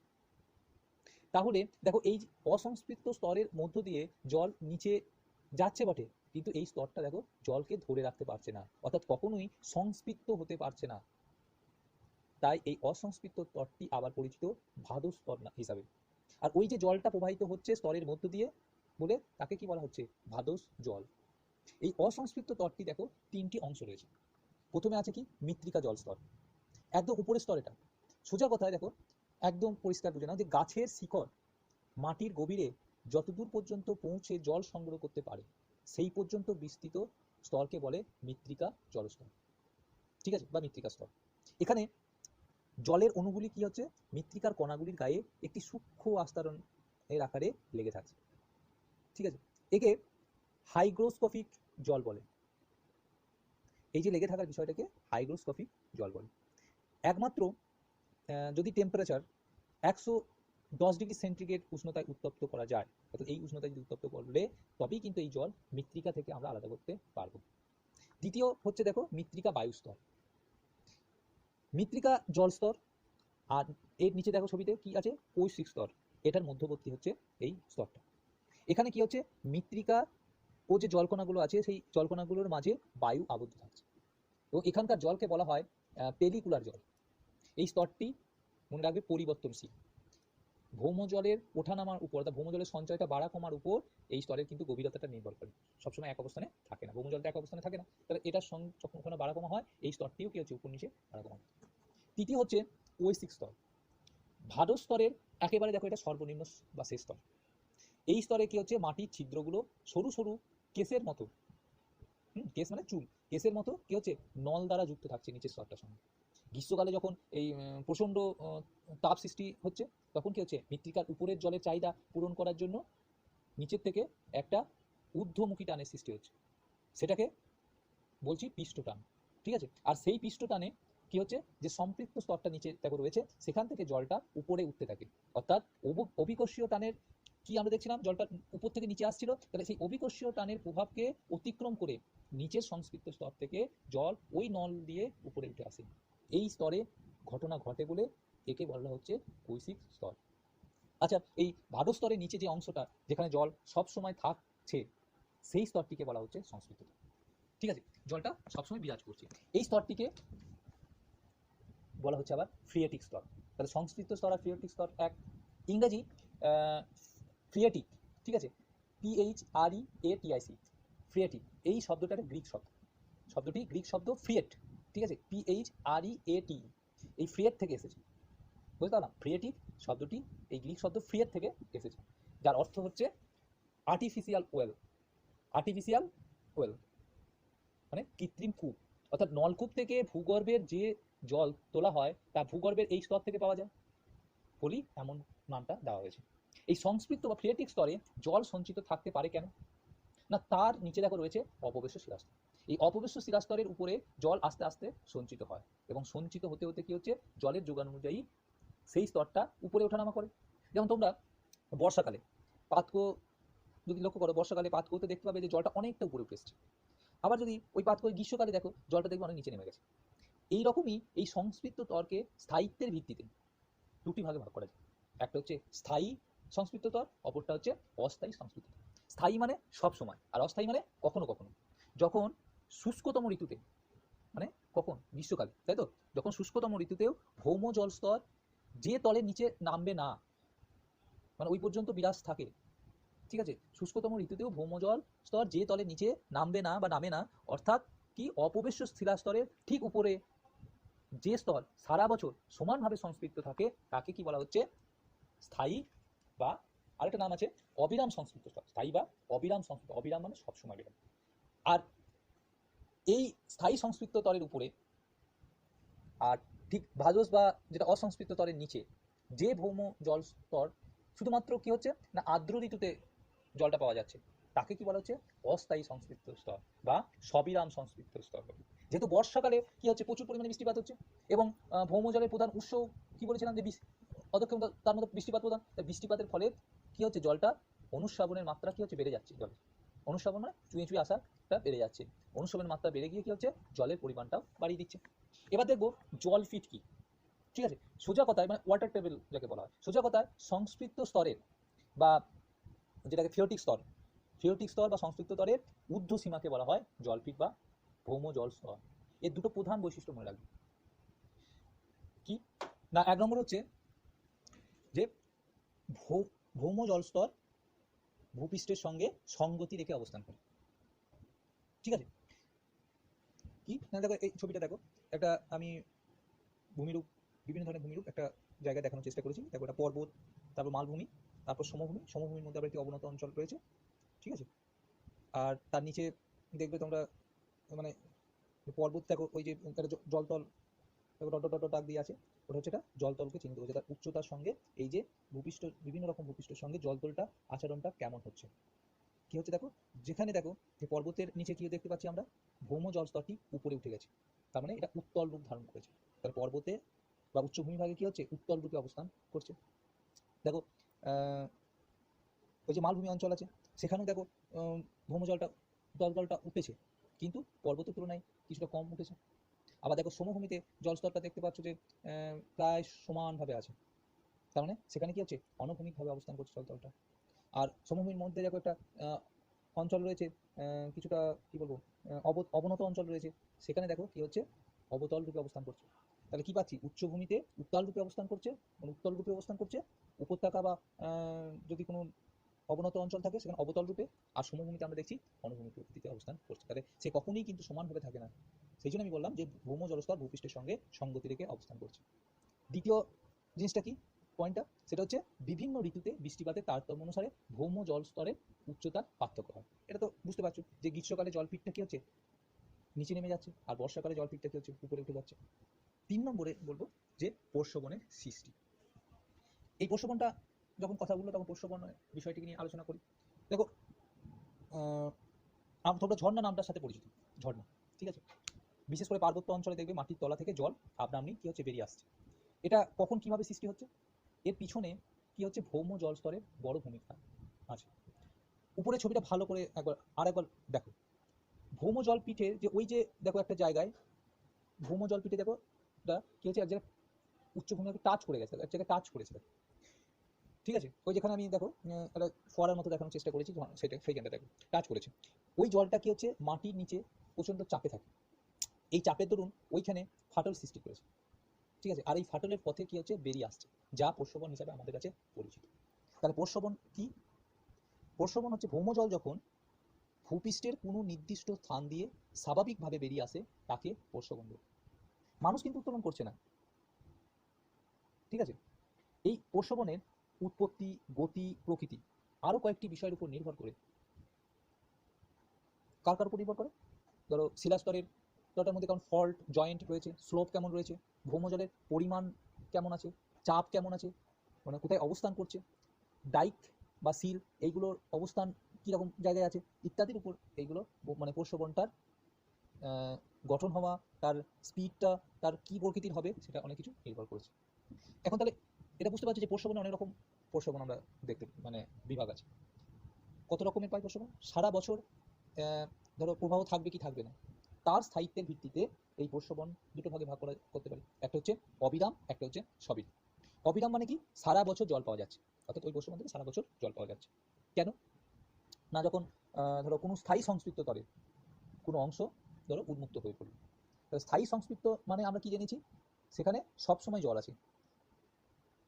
তাহলে দেখো এই অসংস্পৃক্ত স্তরের মধ্য দিয়ে জল নিচে যাচ্ছে বটে, কিন্তু এই স্তরটা দেখো জলকে ধরে রাখতে পারছে না, অর্থাৎ কখনোই সংস্পৃক্ত হতে পারছে না। তাই এই অসংস্পৃক্ত স্তরটি আবার পরিচিত ভাদো স্তর হিসাবে। আর ওই যে জলটা প্রবাহিত হচ্ছে স্তরের মধ্য দিয়ে বলে তাকে কি বলা হচ্ছে, ভাদোস জল। এই অসংস্পৃক্ত স্তরটি দেখো তিনটি অংশ রয়েছে। প্রথমে আছে কি, মৃত্তিকা জল স্তর, একদম উপরের স্তর। এটা সোজা কথায় দেখো একদম পরিষ্কার বুঝে নাও যে গাছের শিকড় মাটির গভীরে যতদূর পর্যন্ত পৌঁছে জল সংগ্রহ করতে পারে সেই পর্যন্ত বিস্তৃত স্তরকে বলে মৃত্তিকা জলস্তর, ঠিক আছে, বা মৃত্তিকা স্তর। এখানে জলের অণুগুলি কি হচ্ছে, মৃত্তিকার কণাগুলির গায়ে একটি সূক্ষ্ম আস্তরণ এর আকারে লেগে থাকছে, ঠিক আছে। একে হাইগ্রোস্কোপিক জল বলে। এই যে লেগে থাকার বিষয়টাকে হাইগ্রোস্কোপিক জল বলে। একমাত্র যদি টেম্পারেচার 110°C উষ্ণতায় উত্তপ্ত করা যায়, অর্থাৎ এই উষ্ণতায় যদি উত্তপ্ত করলে তবেই কিন্তু এই জল মৃত্তিকা থেকে আমরা আলাদা করতে পারবো। দ্বিতীয় হচ্ছে দেখো মৃত্তিকা বায়ু স্তর, মৃত্তিকা জল স্তর, আর এর নিচে দেখো ছবিতে কি আছে, কৈশিক স্তর। এটার মধ্যবর্তী হচ্ছে এই স্তরটা। এখানে কি হচ্ছে, মৃত্তিকা ও যে জলকণাগুলো আছে সেই জলকণাগুলোর মাঝে বায়ু আবদ্ধ থাকছে, এবং এখানকার জলকে বলা হয় পেলিকুলার জল। এই স্তরটি মনে রাখবে পরিবর্তনশীল। ভৌম জলের ওঠানামার উপর, অর্থাৎ ভৌম জলের সঞ্চয়টা বাড়া কমার উপর এই স্তরের কিন্তু গভীরতাটা নির্ভর করে। সবসময় এক অবস্থানে থাকে না, ভৌম জলটা এক অবস্থানে থাকে না, তাহলে এটার যখন ওখানে বাড়া কমা হয় এই স্তরটিও কি হচ্ছে উপর নিচে বাড়া কমা। তৃতীয় হচ্ছে ওয়েসিক স্তর। ভাদো স্তরের একেবারে দেখো এটা সর্বনিম্ন বা শেষ স্তর। এই স্তরে কি হচ্ছে মাটির ছিদ্রগুলো সরু সরু কেসের মতো, কেস মানে চুল, কেসের মতো কি হচ্ছে নল দ্বারা যুক্ত থাকছে নিচের স্তরটার সঙ্গে। গ্রীষ্মকালে যখন এই প্রচণ্ড তাপ সৃষ্টি হচ্ছে তখন কি হচ্ছে মৃত্তিকার উপরের জলের চাহিদা পূরণ করার জন্য নিচের থেকে একটা ঊর্ধ্বমুখী টানের সৃষ্টি হচ্ছে, সেটাকে বলছি পৃষ্ঠটান। ঠিক আছে, আর সেই পৃষ্ঠটানে কি হচ্ছে যে সম্পৃক্ত স্তরটা নিচে দেখো রয়েছে, সেখান থেকে জলটা উপরে উঠতে থাকে। অর্থাৎ অভিকর্ষীয় টানের কি আমরা দেখছিলাম জলটা উপর থেকে নিচে আসছিল, তাহলে সেই অভিকর্ষীয় টানের প্রভাবকে অতিক্রম করে নিচের সংস্পৃক্ত স্তর থেকে জল ওই নল দিয়ে উপরে উঠে আসে। এই স্তরে ঘটনা ঘটে বলে একে বলা হচ্ছে কৈশিক স্তর। আচ্ছা, এই ভাদো স্তরের নিচে যে অংশটা যেখানে জল সব সময় থাকছে সেই স্তরটিকে বলা হচ্ছে সংস্পৃক্ত। ঠিক আছে, জলটা সবসময় বিরাজ করছে, এই স্তরটিকে বলা হচ্ছে আবার ফ্রিয়েটিক স্তর। তাহলে সংস্পৃক্ত স্তর আর ফ্রিয়েটিক স্তর এক। ইংরেজি ফ্রিয়েটিক, ঠিক আছে, PHREATIC, ফ্রিয়েটিক, এই শব্দটা একটা গ্রিক শব্দ, শব্দটি গ্রিক শব্দ ফ্রিয়েট, ঠিক আছে, PHREAT, এই ফ্রিয়েট থেকে এসেছে, বুঝতে পারলাম। ফ্রিয়েটিক শব্দটি এই গ্রিক শব্দ ফ্রিয়েট থেকে এসেছে, যার অর্থ হচ্ছে আর্টিফিশিয়াল ওয়েল। আর্টিফিশিয়াল ওয়েল মানে কৃত্রিম কূপ, অর্থাৎ নলকূপ থেকে ভূগর্ভের যে জল তোলা হয় তা ভূগর্ভের এই স্তর থেকে পাওয়া যায় বলি এমন নামটা দেওয়া হয়েছে। এই সংস্পৃক্ত বা ফ্রিয়েটিক স্তরে জল সঞ্চিত থাকতে পারে কেন না, তার নিচে দেখো রয়েছে অপবেশ্য শিলাস্তর। এই অপবেশ্য শিলাস্তরের উপরে জল আস্তে আস্তে সঞ্চিত হয়, এবং সঞ্চিত হতে হতে কি হচ্ছে জলের যোগান অনুযায়ী সেই স্তরটা উপরে ওঠানামা করে। যেমন তোমরা বর্ষাকালে পাতকো যদি লক্ষ্য করো, বর্ষাকালে পাতকোতে দেখতে পাবে যে জলটা অনেকটা উপরে উঠে এসছে। আবার যদি ওই পাতকো গ্রীষ্মকালে দেখো জলটা দেখবে অনেক নিচে নেমে গেছে। এইরকমই এই সংস্পৃক্ত স্তরকে স্থায়িত্বের ভিত্তিতে দুটি ভাগে ভাগ করা যায়। একটা হচ্ছে স্থায়ী সংস্পৃক্ত স্তর, অপরটা হচ্ছে অস্থায়ী সংস্পৃক্ত স্তর। স্থায়ী মানে সব সময়, আর অস্থায়ী মানে কখনো কখনো। যখন শুষ্কতম ঋতুতে, মানে কখন গ্রীষ্মকালে, তাই তো, যখন শুষ্কতম ঋতুতেও ভৌম জল স্তর যে তলের নিচে নামবে না, মানে ওই পর্যন্ত বিরাজ থাকে। ঠিক আছে, শুষ্কতম ঋতুতেও ভৌম জল স্তর যে তলের নিচে নামবে না বা নামে না, অর্থাৎ কি অপবেশ্য শিলাস্তরের ঠিক উপরে যে স্তর সারা বছর সমানভাবে সংস্পৃক্ত থাকে তাকে কি বলা হচ্ছে স্থায়ী, বা আরেকটা নাম আছে অবিরাম সংস্পৃক্ত স্তর। স্থায়ী বা অবিরাম সংস্পৃক্ত, অবিরাম মানে সবসময় বিরাম। আর এই স্থায়ী সংস্পৃক্ত স্তরের উপরে আর ঠিক ভাজস বা যেটা অসংস্পৃক্ত স্তরের নিচে যে ভৌম জল স্তর শুধুমাত্র কি হচ্ছে না আর্দ্র ঋতুতে জলটা পাওয়া যাচ্ছে, তাকে কি বলা হচ্ছে অস্থায়ী সংস্পৃক্ত স্তর বা সবিরাম সংস্পৃক্ত স্তর। যেহেতু বর্ষাকালে কি হচ্ছে প্রচুর পরিমাণে বৃষ্টিপাত হচ্ছে, এবং ভৌম জলের প্রধান উৎস কি বলেছিলাম যে অদক্ষিণ, তার মধ্যে বৃষ্টিপাত প্রধান। বৃষ্টিপাতের ফলে কি হচ্ছে জলটা অনুশ্রাবণের মাত্রা কি হচ্ছে বেড়ে যাচ্ছে, জলের অনুশ্রাবণ মানে চুঁয়ে চুঁয়ে আসাটা বেড়ে যাচ্ছে, অনুশ্রাবণের মাত্রা বেড়ে গিয়ে কি হচ্ছে জলের পরিমাণটাও বাড়িয়ে দিচ্ছে। এবার দেখবো জল ফিট কি। ঠিক আছে, সোজা কথায় মানে ওয়াটার টেবিল যাকে বলা হয়, সোজা কথায় সংস্পৃক্ত স্তরের বা যেটাকে ফিওটিক স্তর, ফিওটিক স্তর বা সংস্পৃক্ত স্তরের ঊর্ধ্ব সীমাকে বলা হয় জলপিট বা ভৌম জল স্তর। এর দুটো প্রধান বৈশিষ্ট্য মনে রাখবে। কি না, এক নম্বর হচ্ছে যে ভৌম জল স্তর ভূপৃষ্ঠের সঙ্গে সঙ্গতি রেখে অবস্থান করে। ঠিক আছে, কি না দেখো এই ছবিটা দেখো, একটা আমি ভূমিরূপ, বিভিন্ন ধরনের ভূমিরূপ একটা জায়গায় দেখানোর চেষ্টা করেছি। দেখো এটা পর্বত, তারপর মালভূমি, তারপর সমভূমি, সমভূমির মধ্যে আবার একটি অবনত অঞ্চল রয়েছে। ঠিক আছে, আর তার নিচে দেখবে তোমরা মানে পর্বত দেখো, ওই যে জলতল দেখো ডট ডট ডাক দিয়ে আছে, ওটা হচ্ছে এটা জলতলকে চিহ্নিত করছে, তার উচ্চতার সঙ্গে এই যে ভূপৃষ্ঠ, বিভিন্ন রকম ভূপৃষ্ঠের সঙ্গে জলতলটা আচরণটা কেমন হচ্ছে। কি হচ্ছে দেখো, যেখানে দেখো যে পর্বতের নিচে কি দেখতে পাচ্ছি আমরা, ভৌম জলস্তরটি উপরে উঠে গেছে, তার মানে এটা উত্তল রূপ ধারণ করেছে। তাহলে পর্বতে বা উচ্চভূমি ভাগে কি হচ্ছে উত্তল রূপে অবস্থান করছে। দেখো ওই যে মালভূমি অঞ্চল আছে সেখানেও দেখো ভৌম জলটা জলটা উঠেছে, কিন্তু পর্বতের তুলনায় কিছুটা কম উঠেছে। আবার দেখো সমভূমিতে জলস্তরটা দেখতে পাচ্ছ যে প্রায় সমানভাবে আছে, তার মানে সেখানে কি হচ্ছে অনভূমিকভাবে অবস্থান করছে জলতলটা। আর সমভূমির মধ্যে দেখো একটা অঞ্চল রয়েছে, কিছুটা কি বলবো, অবনত অঞ্চল রয়েছে, সেখানে দেখো কি হচ্ছে, অবতল রূপে অবস্থান করছে। তাহলে কি পাচ্ছি, উচ্চভূমিতে উত্তাল রূপে অবস্থান করছে, মানে উত্তল রূপে অবস্থান করছে, উপত্যকা বা যদি কোনো অবনত অঞ্চল থাকে সেখানে অবতল রূপে, আর সমভূমিতে আমরা দেখছি অনুভূমি প্রকৃতিতে অবস্থান করছে। তাহলে সে কখনোই কিন্তু সমানভাবে থাকে না। সেই জন্য আমি বললাম যে ভৌম জলস্তর ভূপৃষ্ঠের সঙ্গে সঙ্গতি রেখে অবস্থান করছে। দ্বিতীয় জিনিসটা কি, পয়েন্টটা, সেটা হচ্ছে বিভিন্ন ঋতুতে বৃষ্টিপাতের তারতম্য অনুসারে ভৌম জল স্তরের উচ্চতার পার্থক্য হয়। এটা তো বুঝতে পারছো যে গ্রীষ্মকালে জলপিঠটা কি হচ্ছে, নিচে নেমে যাচ্ছে, আর বর্ষাকালে জলপিঠটা কি হচ্ছে, উপরে উঠে যাচ্ছে। 3 নম্বরে বলবো যে পোষ্যবনের সৃষ্টি। এই পোষ্যবনটা যখন কথা বললো তখন পোষ্যবনের বিষয়টিকে নিয়ে আলোচনা করি। দেখো, তোমরা ঝর্ণা নামটার সাথে পরিচিত, ঝর্ণা, ঠিক আছে। বিশেষ করে পার্বত্য অঞ্চলে দেখবে মাটির তলা থেকে জল আপনা আপনি কি হচ্ছে বেরিয়ে আসছে। এটা কখন কিভাবে সৃষ্টি হচ্ছে, এর পিছনে কি হচ্ছে ভৌম জল স্তরের বড় ভূমিকা আছে। উপরে ছবিটা ভালো করে আরেকবার দেখো, ভৌম জল পিঠের যে ওই যে দেখো একটা জায়গায়, ভৌম জল পিঠে দেখো এটা কি হচ্ছে, এক জায়গায় উচ্চভূমিকে টাচ করে গেছে, এক জায়গায় টাচ করেছে, ঠিক আছে। ওই যেখানে আমি দেখো একটা ফোয়ারার মতো দেখানোর চেষ্টা করেছি, সেটা সেইখানটা দেখো টাচ করেছে। ওই জলটা কি হচ্ছে মাটির নিচে প্রচন্ড চাপে থাকে, এই চাপের দরুন ওইখানে ফাটল সৃষ্টি করেছে, ঠিক আছে। আর এই ফাটলের পথে কি হচ্ছে বেরিয়ে আসছে, যা পোষ্যবন হিসাবে আমাদের কাছে পরিচিত। তাহলে পোষ্যবন কি, পোষ্যবন হচ্ছে ভৌমজল যখন ভূপৃষ্ঠের কোনো নির্দিষ্ট স্থান দিয়ে স্বাভাবিকভাবে বেরিয়ে আসে তাকে পোষ্যবন বলে। মানুষ কিন্তু উত্তোলন করছে না, ঠিক আছে। এই পোষ্যবনের উৎপত্তি, গতি, প্রকৃতি আরো কয়েকটি বিষয়ের উপর নির্ভর করে। কার কার উপর নির্ভর করে, ধরো শিলাস্তরের স্তরটার মধ্যে কেমন ফল্ট জয়েন্ট রয়েছে, স্লোপ কেমন রয়েছে, ভৌমজলের পরিমাণ কেমন আছে, চাপ কেমন আছে, মানে কোথায় অবস্থান করছে, ডাইক বা সিল এইগুলোর অবস্থান কীরকম জায়গায় আছে ইত্যাদির উপর এইগুলো মানে পোষ্যবনটার গঠন হওয়া, তার স্পিডটা, তার কী প্রকৃতির হবে সেটা অনেক কিছু নির্ভর করেছে। এখন তাহলে এটা বুঝতে পারছি যে পোষ্যবনে অনেক রকম পোষ্যবন আমরা দেখতে মানে বিভাগ আছে। কত রকমের পাই পোষ্যবন, সারা বছর ধরো প্রবাহ থাকবে কি থাকবে না, তার স্থায়িত্বের ভিত্তিতে এই পোষ্যবন দুটো ভাগে ভাগ করা করতে পারি। একটা হচ্ছে অবিরাম, একটা হচ্ছে সবিরাম। অবিরাম মানে কি, সারা বছর জল পাওয়া যাচ্ছে, অর্থাৎ ওই পোষ্যবন থেকে সারা বছর জল পাওয়া যাচ্ছে। কেন না, যখন ধরো কোনো স্থায়ী সংস্কৃত তলে কোনো অংশ ধরো উন্মুক্ত হয়ে পড়ল, স্থায়ী সংস্কৃত মানে আমরা কি জেনেছি, সেখানে সবসময় জল আছে,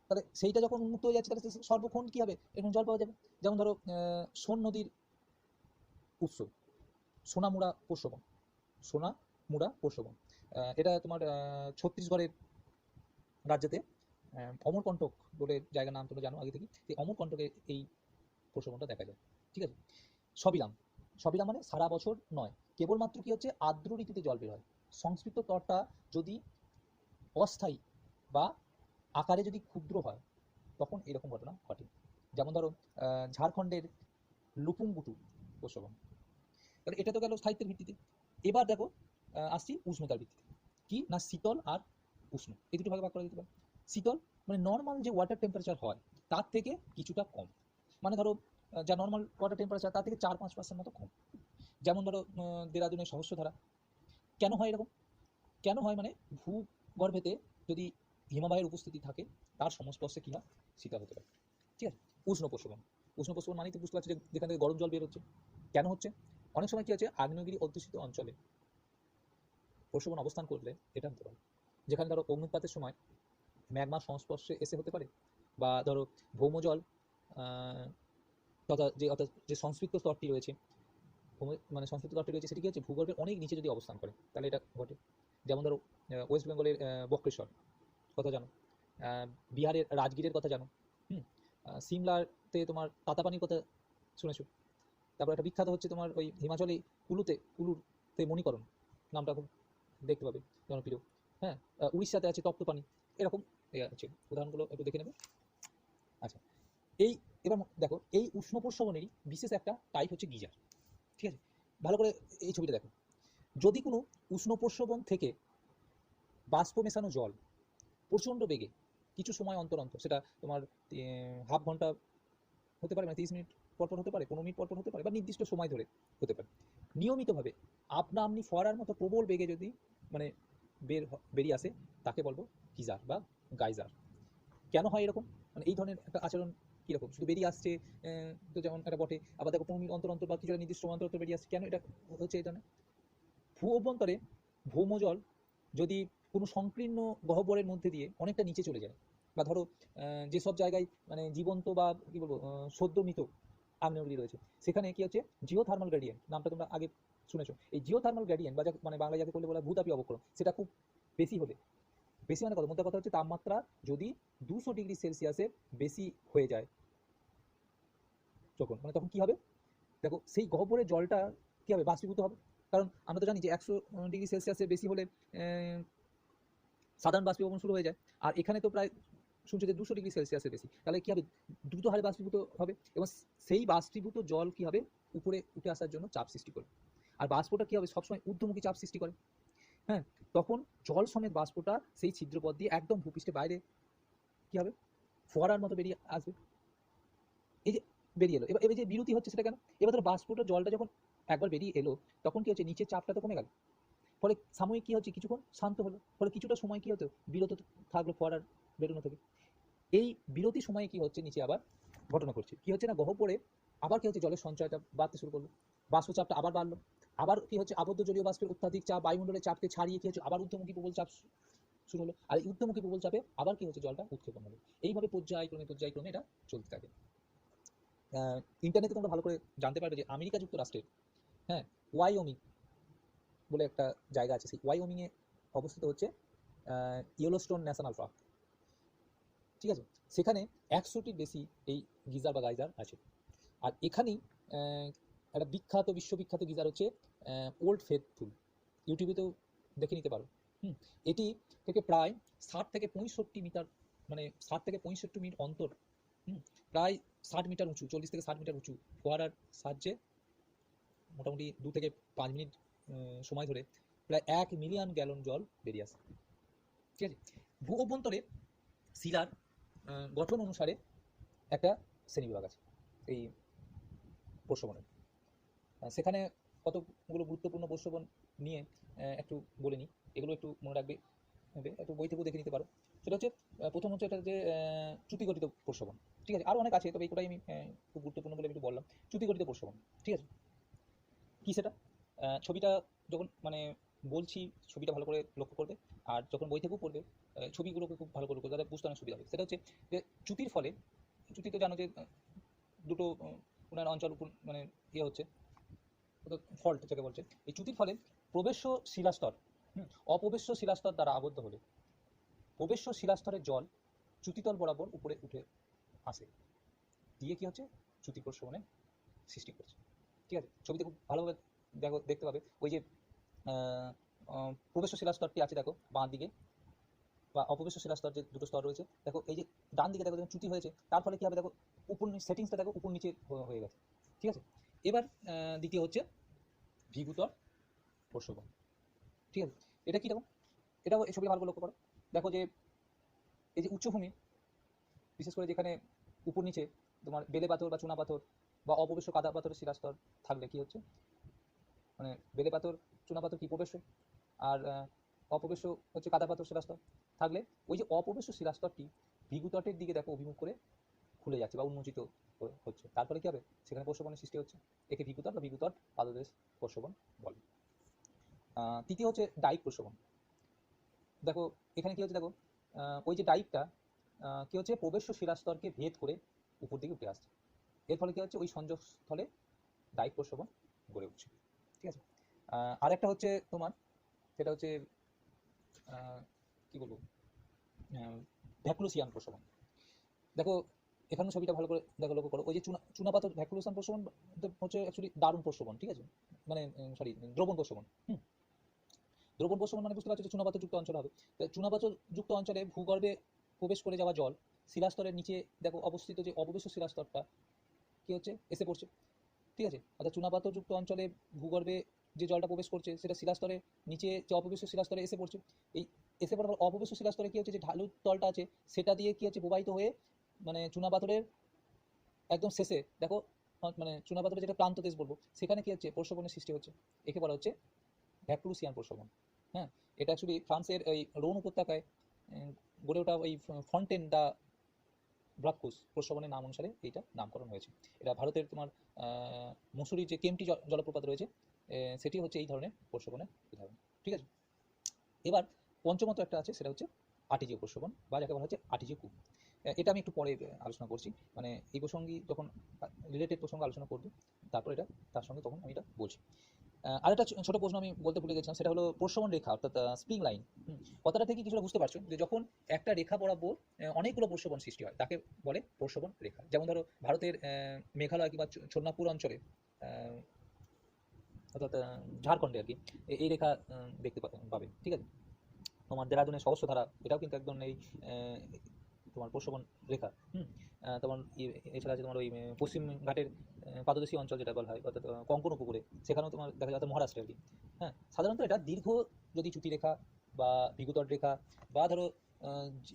তাহলে সেইটা যখন উন্মুক্ত হয়ে যাচ্ছে তাহলে সর্বক্ষণ কি হবে, এরকম জল পাওয়া যাবে। যেমন ধরো সোন নদীর উৎস সোনামুড়া পোষ্যবন, সোনামুড়া পোষ্যবন, এটা তোমার ছত্তিশগড়ের রাজ্যেতে অমরকণ্টক বলে জায়গার নাম তোমরা জানো আগে থেকে, এই অমরকণ্টকে এই পোষ্যবনটা দেখা যায়, ঠিক আছে। সবিরাম, সবিরাম মানে সারা বছর নয়, কেবলমাত্র কি হচ্ছে আর্দ্র ঋতুতে জল বের হয়। সংস্কৃত তরটা যদি অস্থায়ী বা আকারে যদি ক্ষুদ্র হয় তখন এরকম ঘটনা ঘটে। যেমন ধরো ঝাড়খণ্ডের লুপুংবুটু পোষ্যবন, তাহলে এটা তো গেল স্থায়িত্বের ভিত্তিতে। এবার দেখো আসছি উষ্ণতার ভিত্তিতে, কি না শীতল আর উষ্ণ এই দুটো ভাগে ভাগ করা যেতে পারে। শীতল মানে নর্মাল যে ওয়াটার টেম্পারেচার হয় তার থেকে কিছুটা কম, মানে ধরো যা নর্মাল ওয়াটার টেম্পারেচার তার থেকে 4-5% মতো কম। যেমন ধরো দেরাদুনের সহস্রধারা। কেন হয় এরকম, কেন হয় মানে ভূগর্ভেতে যদি হিমবাহের উপস্থিতি থাকে তার সংস্পর্শে কি হয়, শীতল হতে পারে, ঠিক আছে। উষ্ণ প্রশোভন, উষ্ণ প্রশোভন মানেই তো বুঝতে পারছি যে যেখান থেকে গরম জল বের হচ্ছে। কেন হচ্ছে, অনেক সময় কি হচ্ছে আগ্নেয়গিরি অধ্যুষিত অঞ্চলে প্রশোভন অবস্থান করলে এটা হতে পারে, যেখানে ধরো অগ্নুৎপাতের সময় ম্যাগমার সংস্পর্শে এসে হতে পারে, বা ধরো ভৌমজল অর্থাৎ যে সংস্কৃত স্তরটি রয়েছে, মানে সংস্কৃত স্তরটি রয়েছে সেটি কি হচ্ছে ভূগর্ভের অনেক নিচে যদি অবস্থান করে তাহলে এটা ঘটে। যেমন ধরো ওয়েস্ট বেঙ্গলের বক্রেশ্বর কথা জানো, বিহারের রাজগীরের কথা জানো, সিমলাতে তোমার তাতাপানির কথা শুনেছো, তারপর একটা বিখ্যাত হচ্ছে তোমার ওই হিমাচলে কুলুতে মণিকরণ নামটা খুব দেখতে পাবে জনপ্রিয়, হ্যাঁ। উড়িষ্যাতে আছে তপ্তপানি, এরকম আছে উদাহরণগুলো একটু দেখে নেবে। আচ্ছা, এই এবার দেখো এই উষ্ণ প্রস্রবণেরই বিশেষ একটা টাইপ হচ্ছে গিজার, ঠিক আছে। ভালো করে এই ছবিটা দেখো, যদি কোনো উষ্ণ প্রস্রবণ থেকে বাষ্প মেশানো জল প্রচণ্ড বেগে কিছু সময় অন্তর অন্তর, সেটা তোমার হাফ ঘন্টা হতে পারে, মানে 30 মিনিট পরপর হতে পারে, 15 মিনিট পরপর হতে পারে, বা নির্দিষ্ট সময় ধরে হতে পারে, নিয়মিতভাবে আপনা আপনি ফোয়ারার মতো প্রবল বেগে যদি মানে বেরিয়ে আসে তাকে বলবো গিজার বা গাইজার। কেন হয় এরকম, মানে এই ধরনের একটা আচরণ কীরকম শুধু বেরিয়ে আসছে, তো যেমন এটা বটে, আবার দেখো 15 মিনিট অন্তর অন্তর বা কিছুটা নির্দিষ্ট সময় অন্তর অন্তর বেরিয়ে আসছে, কেন এটা হচ্ছে এই ধরনের? ভূ অভ্যন্তরে ভৌমজল যদি কোনো সংকীর্ণ গহ্বরের মধ্যে দিয়ে অনেকটা নিচে চলে যায়, বা ধরো যেসব জায়গায় মানে জীবন্ত বা কি বলবো সদ্য মৃত আগ্নেয়গিরি রয়েছে, সেখানে কি হচ্ছে জিওথার্মাল গ্রেডিয়েন্ট, নামটা তোমরা আগে শুনেছো। এই জিওথার্মাল গ্রেডিয়েন্ট বা মানে বাংলায় যাকে করলে বলা হয় ভূতাপীয় অবক্ষয়, সেটা খুব বেশি হলে, বেশি মানে কত, মোদ্দা কথা হচ্ছে তাপমাত্রা যদি 200 ডিগ্রি সেলসিয়াসের বেশি হয়ে যায়, যখন মানে তখন কি হবে, দেখো সেই গহ্বরের জলটা কি হবে, বাষ্পীভূত হবে। কারণ আমরা তো জানি যে 100 ডিগ্রি সেলসিয়াসের বেশি হলে সাধারণ বাষ্পীভবন শুরু হয়ে যায়, আর এখানে তো প্রায় শুনছে যে 200 ডিগ্রি সেলসিয়াসের বেশি, তাহলে কি হবে, দ্রুত হারে বাষ্পীভূত হবে, এবং সেই বাষ্পীভূত জল কি হবে, উপরে উঠে আসার জন্য চাপ সৃষ্টি করবে। আর বাষ্পটা কি হবে, সবসময় ঊর্ধ্বমুখী চাপ সৃষ্টি করে। হ্যাঁ, তখন জল সমেত বাষ্পটা সেই ছিদ্রপথ দিয়ে একদম ভূপৃষ্ঠের বাইরে কি হবে, ফোয়ারার মতো বেরিয়ে আসবে। এই যে বেরিয়ে এলো, এবার এবার যে বিরতি হচ্ছে সেটা কেন, এবার ধরো বাষ্পটা জলটা যখন একবার বেরিয়ে এলো, তখন কি হচ্ছে, নিচের চাপটা তো কমে গেল, ফলে সাময়িক কি হচ্ছে, কিছুক্ষণ শান্ত হলো, ফলে কিছুটা সময় কি হতো, বিরত থাকলো ফোয়ারার বেরোনো থেকে। এই বিরতি সময়ে কি হচ্ছে, নিচে আবার ঘটনা ঘটছে, কি হচ্ছে না, গহ্বরে আবার কি হচ্ছে, জলের সঞ্চয়টা বাড়তে শুরু করলো, বাষ্পচাপটা আবার বাড়লো, আবার কি হচ্ছে, আবদ্ধ জলীয় বাষ্পের অত্যাধিক চাপ বায়ুমণ্ডলের চাপকে ছাড়িয়ে কি হচ্ছে, আবার ঊর্ধ্বমুখী প্রবল চাপ শুরু হলো, আর এই ঊর্ধ্বমুখী প্রবল চাপে আবার কি হচ্ছে, জলটা উৎক্ষেপণ হলো। এইভাবে পর্যায়ক্রমে এটা চলতে থাকে। ইন্টারনেটে তোমরা ভালো করে জানতে পারবে যে আমেরিকা যুক্তরাষ্ট্রের, হ্যাঁ, ওয়াইওমিং বলে একটা জায়গা আছে, সেই ওয়াইওমিং এ অবস্থিত হচ্ছে ইয়েলোস্টোন ন্যাশনাল পার্ক, ঠিক আছে। সেখানে 100টির বেশি এই গিজার বা গাইজার আছে। আর এখানেই একটা বিখ্যাত, বিশ্ববিখ্যাত গিজার হচ্ছে ওল্ড ফেথফুল, ইউটিউবেতেও দেখে নিতে পারো। এটি থেকে প্রায় 60 থেকে 65 মিটার, মানে 60 থেকে 65 মিনিট অন্তর, প্রায় 60 মিটার উঁচু, 40 থেকে 60 মিটার উঁচু ফোয়ারার সাহায্যে মোটামুটি 2 থেকে 5 মিনিট সময় ধরে প্রায় 1 মিলিয়ন গ্যালন জল বেরিয়ে আসে, ঠিক আছে। ভূ অভ্যন্তরে শিলার গঠন অনুসারে একটা শ্রেণীবিভাগ আছে এই প্রশ্রবণের। সেখানে কতগুলো গুরুত্বপূর্ণ প্রশ্রবণ নিয়ে একটু বলে নিই, এগুলো একটু মনে রাখবে, একটু বই থেকেও দেখে নিতে পারো। সেটা হচ্ছে প্রথম হচ্ছে এটা যে চ্যুতিগঠিত প্রশ্রবণ, ঠিক আছে, আরও অনেক আছে, তবে এই কোটাই আমি খুব গুরুত্বপূর্ণ বলে একটু বললাম। চ্যুতিগঠিত প্রশ্রবণ, ঠিক আছে, কি সেটা, ছবিটা যখন মানে বলছি, ছবিটা ভালো করে লক্ষ্য করবে, আর যখন বই থেকেও পড়বে ছবিগুলোকে খুব ভালো করে লক্ষ্য করবে, তাদের বুঝতে অনেক সুবিধা হবে। সেটা হচ্ছে যে চ্যুতির ফলে, চ্যুতি তো জানো যে দুটো কোনার অঞ্চল উপর মানে ইয়ে হচ্ছে, ফল্ট যাকে বলছে, এই চ্যুতির ফলে প্রবেশ্য শিলাস্তর অপ্রবেশ্য শিলাস্তর দ্বারা আবদ্ধ হলে প্রবেশ্য শিলাস্তরের জল চ্যুতিতল বরাবর উপরে উঠে আসে, দিয়ে কি হচ্ছে, চ্যুতি প্রশ্রবণের সৃষ্টি করছে, ঠিক আছে। ছবিতে খুব ভালোভাবে দেখো, দেখতে পাবে ওই যে প্রবেশ্য শিলাস্তরটি আছে দেখো বাঁ দিকে, বা অপবেশ্য শিলাস্তর যে দুটো স্তর রয়েছে দেখো, এই যে ডান দিকে দেখো যখন চ্যুতি হয়েছে, তার ফলে কি হবে দেখো, উপর সেটিংসটা দেখো উপর নিচে হয়ে গেছে, ঠিক আছে। এবার দ্বিতীয় হচ্ছে ভিভূতল প্রশ্রবণ, ঠিক আছে। এটা কি দেখো, এটাও এই ছবি ভালো করে লক্ষ্য করো, দেখো যে এই যে উচ্চভূমি, বিশেষ করে যেখানে উপর নিচে তোমার বেলে পাথর বা চুনা পাথর বা অপবেশ্য কাদা পাথরের শিলাস্তর থাকলে কি হচ্ছে, মানে বেলে পাথর চুনা পাথর কি প্রবেশ্য, আর অপবেশ্য হচ্ছে কাদা পাথর শিলাস্তর থাকলে, ওই যে অপবেশ্য শিলাস্তরটি ভৃগুতটের দিকে দেখো অভিমুখ করে খুলে যাচ্ছে বা উন্মোচিত হচ্ছে, তারপরে কি হবে, সেখানে প্রশ্রবণের সৃষ্টি হচ্ছে, একে ভৃগুতট বা ভৃগুতট পাদদেশ প্রশ্রবণ বলে। তৃতীয় হচ্ছে ডাইক প্রশ্রবণ। দেখো এখানে কি হচ্ছে, দেখো ওই যে ডাইকটা কি হচ্ছে, প্রবেশ্য শিলাস্তরকে ভেদ করে উপর দিকে উঠে আসছে, এর ফলে কি হচ্ছে, ওই সংযোগস্থলে ডাইক প্রশ্রবণ গড়ে উঠছে, ঠিক আছে। আরেকটা হচ্ছে তোমার, সেটা হচ্ছে কি বলবো, ভ্যাকুলোসিয়ান প্রশ্রবণ। দেখো এখানে ছবিটা ভালো করে দেখো, লক্ষ্য করো, ওই যে চুনাপাথর ভ্যাকুলোসিয়ান প্রশ্রবণ হচ্ছে অ্যাকচুয়ালি দারুণ প্রশ্রবণ, ঠিক আছে, মানে সরি দ্রবণ প্রশ্রবণ। দ্রবণ প্রশ্রবণ মানে বুঝতে পারছো যে চুনাপাথর যুক্ত অঞ্চল হবে, চুনাপাথর যুক্ত অঞ্চলে ভূগর্ভে প্রবেশ করে যাওয়া জল শিলাস্তরের নিচে দেখো অবস্থিত যে অববেশ্য শিলাস্তরটা কি হচ্ছে, এসে পড়ছে, ঠিক আছে। অর্থাৎ চুনাপাথরযুক্ত অঞ্চলে ভূগর্ভে যে জলটা প্রবেশ করছে সেটা শিলাস্তরের নিচে যে অপবেশ্য শিলাস্তরে এসে পড়ছে, এই এসে পড়ার অপবেশ্য শিলাস্তরে কি হচ্ছে, যে ঢালু তলটা আছে সেটা দিয়ে কি হচ্ছে, প্রবাহিত হয়ে মানে চুনাপাথরের একদম শেষে দেখো, মানে চুনাপাথরের যেটা প্রান্ত দেশ বলবো, সেখানে কি হচ্ছে, প্রশ্রবণের সৃষ্টি হচ্ছে, একে বলা হচ্ছে ভ্যাকুলোসিয়ান প্রশ্রবণ। হ্যাঁ, এটা অ্যাকচুয়ালি ফ্রান্সের এই রোন উপত্যকায় গড়ে ওঠা ওই ফন্টেন দা ব্রাক্কুস প্রস্রবণের নাম অনুসারে এইটা নামকরণ হয়েছে। এটা ভারতের তোমার মুসুরির যে কেম্পটি জলপ্রপাত রয়েছে সেটি হচ্ছে এই ধরনের প্রস্রবণের উদাহরণ। ঠিক আছে, এবার পঞ্চমত একটা আছে, সেটা হচ্ছে আর্টিজিও প্রস্রবণ বা যাকে বলা হচ্ছে আর্টিজিও কূপ। এটা আমি একটু পরে আলোচনা করছি, মানে এই প্রসঙ্গে যখন রিলেটেড প্রসঙ্গ আলোচনা করবো তারপর এটা তার সঙ্গে তখন আমি এটা বলছি। আরেকটা ছোট প্রশ্ন আমি বলতে ভুলে গেছিলাম, সেটা হলো প্রস্রবণ রেখা অর্থাৎ স্প্রিং লাইন। কথাটা থেকে কিছুটা বুঝতে পারছো যে যখন একটা রেখা বরাবর অনেকগুলো প্রস্রবণ সৃষ্টি হয় তাকে বলে প্রস্রবণ রেখা। যেমন ধরো ভারতের মেঘালয় কিংবা ছোটনাগপুর অঞ্চলে অর্থাৎ ঝাড়খণ্ডে আর কি এই রেখা দেখতে পাবে। ঠিক আছে, তোমার দেরাদুনের সহস্রধারা এটাও কিন্তু একদম এই তোমার প্রস্রবণ রেখা। তোমার এছাড়া আছে তোমার ওই পশ্চিম ঘাটের পাদদেশীয় অঞ্চল যেটা বলা হয় অর্থাৎ কঙ্কন উপকূলে, সেখানেও তোমার দেখা যায় মহারাষ্ট্রে আর কি। হ্যাঁ, সাধারণত এটা দীর্ঘ যদি চ্যুতি রেখা বা বিগুতট রেখা বা ধরো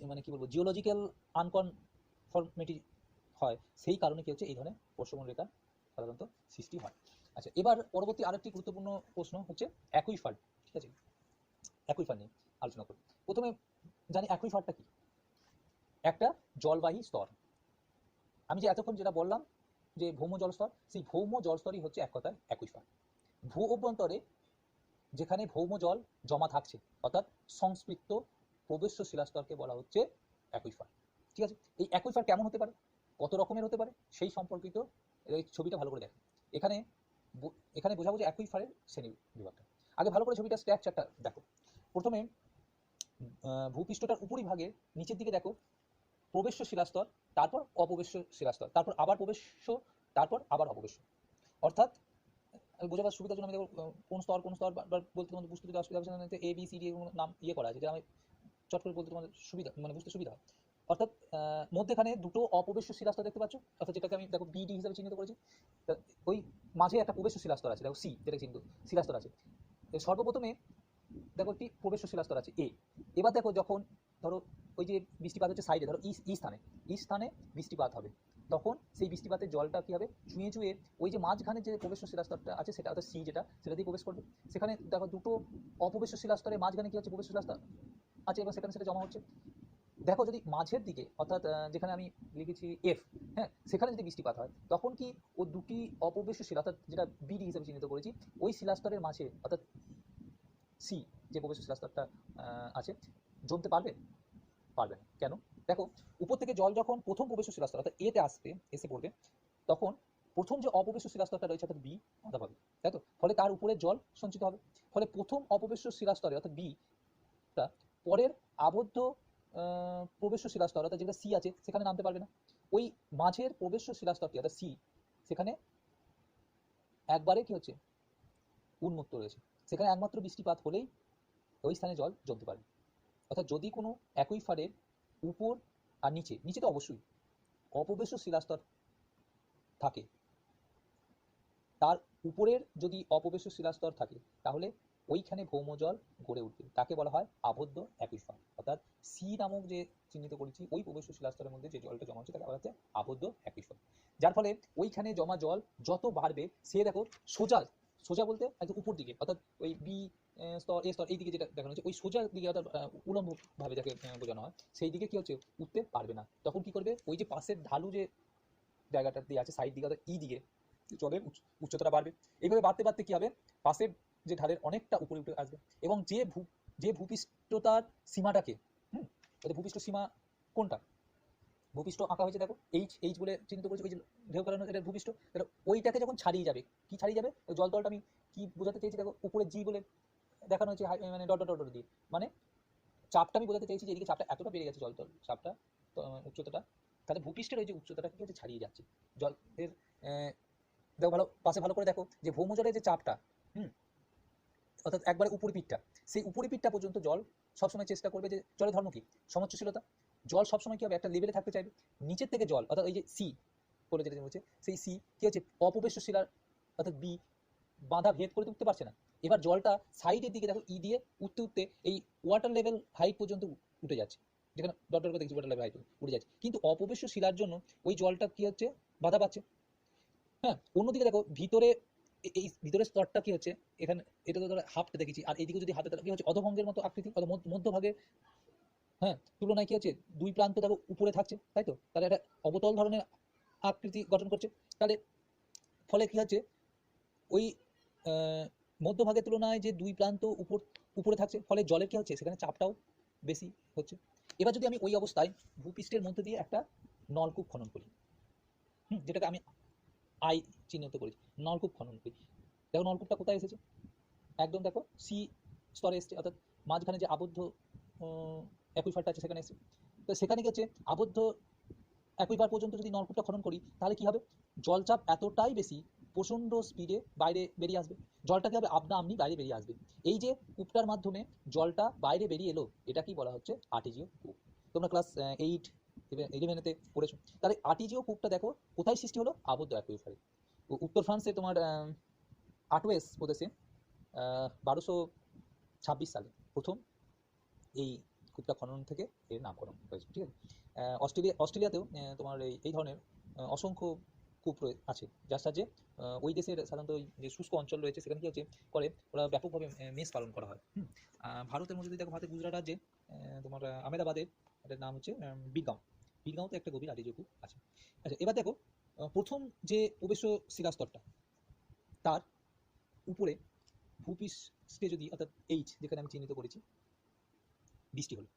মানে কি বলবো জিওলজিক্যাল আনকনফর্মিটি হয়, সেই কারণে কি হচ্ছে এই ধরনের প্রস্রবণ রেখা সাধারণত সৃষ্টি হয়। আচ্ছা, এবার পরবর্তী আরেকটি গুরুত্বপূর্ণ প্রশ্ন হচ্ছে অ্যাকুইফার। ঠিক আছে, অ্যাকুইফার নিয়ে আলোচনা করি। প্রথমে জানি অ্যাকুইফারটা কি। একটা জলবাহী স্তর। আমি যে এতক্ষণ যেটা বললাম যে ভৌম জলস্তর, সেই ভৌম জলস্তরই হচ্ছে এক কথায় অ্যাকুইফার। ভূ অভ্যন্তরে যেখানে ভৌম জল জমা থাকছে অর্থাৎ সংস্পৃক্ত প্রবেশ্য শিলাস্তরকে বলা হচ্ছে অ্যাকুইফার। ঠিক আছে, এই অ্যাকুইফার কেমন হতে পারে, কত রকমের হতে পারে, সেই সম্পর্কিত এই ছবিটা ভালো করে দেখো। এখানে এখানে বোঝাবো যে অ্যাকুইফারের শ্রেণী বিভাগটা। আগে ভালো করে ছবিটা স্ট্রাকচারটা দেখো। প্রথমে ভূপৃষ্ঠটার উপরিভাগে নিচের দিকে দেখো প্রবেশ্য শিলাস্তর, তারপর অপ্রবেশ্য শিলাস্তর, তারপর আবার প্রবেশ্য, তারপর আবার অপ্রবেশ্য। অর্থাৎ বোঝাবার সুবিধার জন্য আমি দেখো কোন স্তর বলতে তোমাদের বুঝতে অসুবিধা হচ্ছে, এ বি সি ডি নাম ইয়ে করা আছে, যেটা আমি চট করে বলতে তোমাদের সুবিধা মানে বুঝতে সুবিধা হয়। অর্থাৎ মধ্যেখানে দুটো অপ্রবেশ্য শিলাস্তর দেখতে পাচ্ছ, অর্থাৎ যেটাকে আমি দেখো বিডি হিসাবে চিহ্নিত করেছি। ওই মাঝে একটা প্রবেশ্য শিলাস্তর আছে, দেখো সি যেটা চিহ্নিত শিলাস্তর আছে। সর্বপ্রথমে দেখো একটি প্রবেশ্য শিলাস্তর আছে এ। এবার দেখো যখন ধরো ওই যে বৃষ্টিপাত হচ্ছে সাইডে, ধরো ই স্থানে বৃষ্টিপাত হবে, তখন সেই বৃষ্টিপাতের জলটা কি হবে, চুঁয়ে চুঁয়ে ওই যে মাঝখানে যে প্রবেশ্য শিলাস্তরটা আছে সেটা অর্থাৎ সি সেটা দিয়ে প্রবেশ করবে। সেখানে দেখো দুটো অপ্রবেশ্য শিলাস্তরের মাঝখানে কি হচ্ছে, প্রবেশ্য শিলাস্তর আছে এবং সেখানে সেটা জমা হচ্ছে। দেখো যদি মাঝের দিকে অর্থাৎ যেখানে আমি লিখেছি এফ, হ্যাঁ, সেখানে যদি বৃষ্টিপাত হয় তখন কি ও দুটি অপ্রবেশ্য শিলা অর্থাৎ যেটা বিডি হিসেবে চিহ্নিত করেছি ওই শিলাস্তরের মাঝে অর্থাৎ সি যে প্রবেশ্য শিলাস্তরটা আছে জমতে পারবে? পারবে না। কেন? দেখো উপর থেকে জল যখন প্রথম প্রবেশ্য শিলাস্তর অর্থাৎ এতে এসে পড়বে, তখন প্রথম যে অপ্রবেশ্য শিলাস্তরটা রয়েছে অর্থাৎ বি বাধা পাবে, তাই তো? ফলে তার উপরে জল সঞ্চিত হবে। ফলে প্রথম অপ্রবেশ্য শিলাস্তরে অর্থাৎ বিটা পরের আবদ্ধ প্রবেশ্য শিলাস্তর অর্থাৎ যেটা সি আছে সেখানে নামতে পারবে না। ওই মাঝের প্রবেশ্য শিলাস্তরটি অর্থাৎ সি সেখানে একবারে কি হচ্ছে, উন্মুক্ত রয়েছে। সেখানে একমাত্র বৃষ্টিপাত হলেই ওই স্থানে জল জমতে পারবে। অর্থাৎ যদি কোনো অ্যাকুইফারের উপর আর নিচে তো অবশ্যই অপ্রবেশ্য শিলাস্তর থাকে, তার উপরের যদি অপ্রবেশ্য শিলাস্তর থাকে তাহলে ওইখানে ভৌম জল গড়ে উঠবে, তাকে বলা হয় আবদ্ধ অ্যাকুইফার। অর্থাৎ সি নামক যে চিহ্নিত করেছি ওই প্রবেশ্য শিলাস্তরের মধ্যে যে জলটা জমা হচ্ছে তাকে বলা হচ্ছে আবদ্ধ অ্যাকুইফার। যার ফলে ওইখানে জমা জল যত বাড়বে সে দেখো সোজা সোজা বলতে একদম উপর দিকে অর্থাৎ ওই বি স্তর এ স্তর এই দিকে যেটা দেখানো হচ্ছে ওই সোজা দিকে অর্থাৎ উলম্ব ভাবে যাকে বোঝানো হয় সেই দিকে কি হচ্ছে উঠতে পারবে না। তখন কি করবে, ওই যে পাশের ঢালু যে জায়গাটা দিয়ে আছে সাইড দিকে অর্থাৎ ই দিকে জলের উচ্চতাটা বাড়বে। এইভাবে বাড়তে বাড়তে কি হবে, পাশের যে ঢালের অনেকটা উপরে উঠে আসবে এবং যে ভূপৃষ্ঠতার সীমাটাকে ভূপৃষ্ঠ সীমা কোনটা, ভূপৃষ্ঠ আঁকা হয়েছে দেখো এইচ বলে চিহ্নিত করেছে, ওই যে ঢেউ কারণে এটা ভূপৃষ্ঠ, ওইটাকে যখন ছাড়িয়ে যাবে, কি ছাড়িয়ে যাবে, ওই জল তলটা আমি কি বোঝাতে চেয়েছি দেখো উপরে জি বলে দেখানো হয়েছে মানে ডট ডট ডট দিয়ে, মানে চাপটা আমি বোঝাতে চাইছি যে এদিকে চাপটা এতটা বেড়ে গেছে, জল চাপটা উচ্চতাটা, তাহলে ভূপৃষ্ঠের ওই যে উচ্চতাটা কি হচ্ছে ছাড়িয়ে যাচ্ছে জলের। দেখো ভালো পাশে ভালো করে দেখো যে ভৌমজলের যে চাপটা অর্থাৎ একবারে উপরি পিঠটা, সেই উপরি পিঠটা পর্যন্ত জল সবসময় চেষ্টা করবে যে জলের ধর্ম কি সমচ্ছশীলতা, জল সবসময় কি হবে একটা লেভেলে থাকতে চাইবে। নিচের থেকে জল অর্থাৎ এই যে সি বলে যেটা হচ্ছে সেই সি কি হচ্ছে অপ্রবেশ্য শিলার অর্থাৎ বি বাঁধা ভেদ করে উঠতে পারছে না। এবার জলটা সাইডের দিকে দেখো ই দিয়ে উঠতে উঠতে এই ওয়াটার লেভেল হাইট পর্যন্ত উঠে যাচ্ছে, যেখানে ডট ডট করে দেখছি ওয়াটার লেভেল হাইট উঠে যাচ্ছে, কিন্তু অপ্রবেশ্য শিলার জন্য ওই জলটা কি হচ্ছে বাধা পাচ্ছে। হ্যাঁ, অন্যদিকে দেখো ভিতরে এই ভিতরের স্তরটা কি হচ্ছে, এখানে এটা তো ধরো হাফটা দেখেছি আর এইদিকে যদি হাতে কি হচ্ছে অধভঙ্গের মতো আকৃতি, মধ্যভাগে হ্যাঁ, তুলনায় কি হচ্ছে, দুই প্রান্ত দেখো উপরে থাকছে, তাই তো, তাহলে একটা অবতল ধরনের আকৃতি গঠন করছে। তাহলে ফলে কি হচ্ছে, ওই মধ্যভাগের তুলনায় যে দুই প্রান্ত উপরে থাকছে, ফলে জলের কি হচ্ছে, সেখানে চাপটাও বেশি হচ্ছে। এবার যদি আমি ওই অবস্থায় ভূপৃষ্ঠের মধ্যে দিয়ে একটা নলকূপ খনন করি, যেটাকে আমি আই চিহ্নিত করেছি, নলকূপ খনন করি, দেখো নলকূপটা কোথায় এসেছে, একদম দেখো সি স্তরে এসছে, অর্থাৎ মাঝখানে যে আবদ্ধ অ্যাকুইফারটা আছে সেখানে এসছে। তো সেখানে কি হচ্ছে, আবদ্ধ অ্যাকুইফার পর্যন্ত যদি নলকূপটা খনন করি, তাহলে কি হবে, জলচাপ এতটাই বেশি, প্রচণ্ড স্পিডে বাইরে বেরিয়ে আসবে, জলটা কি হবে, আপনা আপনি বাইরে বেরিয়ে আসবে। এই যে কূপটার মাধ্যমে জলটা বাইরে বেরিয়ে এলো, এটা কি বলা হচ্ছে, আর্টেজিও কূপ। তোমরা ক্লাস 8-11-এতে পড়েছো। তাহলে আর্টেজিও কূপটা দেখো কোথায় সৃষ্টি হলো, আবদ্ধ অ্যাকুইফারে। উত্তর ফ্রান্সে তোমার আটোয়েস প্রদেশে 1226 সালে প্রথম এই কূপটা খনন থেকে এর নামকরণ হয়েছে, ঠিক আছে। অস্ট্রেলিয়াতেও তোমার এই ধরনের অসংখ্য কূপ আছে, যার সাহায্যে ওই দেশের সাধারণত ওই যে শুষ্ক অঞ্চল রয়েছে সেখানে কি হচ্ছে করে, ওরা ব্যাপকভাবে মেষ পালন করা হয়। ভারতের মধ্যে যদি দেখো, ভারতের গুজরাট রাজ্যে তোমার আহমেদাবাদের এটার নাম হচ্ছে বীরগাঁও। বীরগাঁওতে একটা গভীর আর্টেজিও কূপ আছে। আচ্ছা, এবার দেখো প্রথম যে প্রবেশ্য শিলাস্তরটা, তার উপরে ভূপৃষ্ঠে যদি, অর্থাৎ এইচ যেখানে আমি চিহ্নিত করেছি, বৃষ্টি হলো,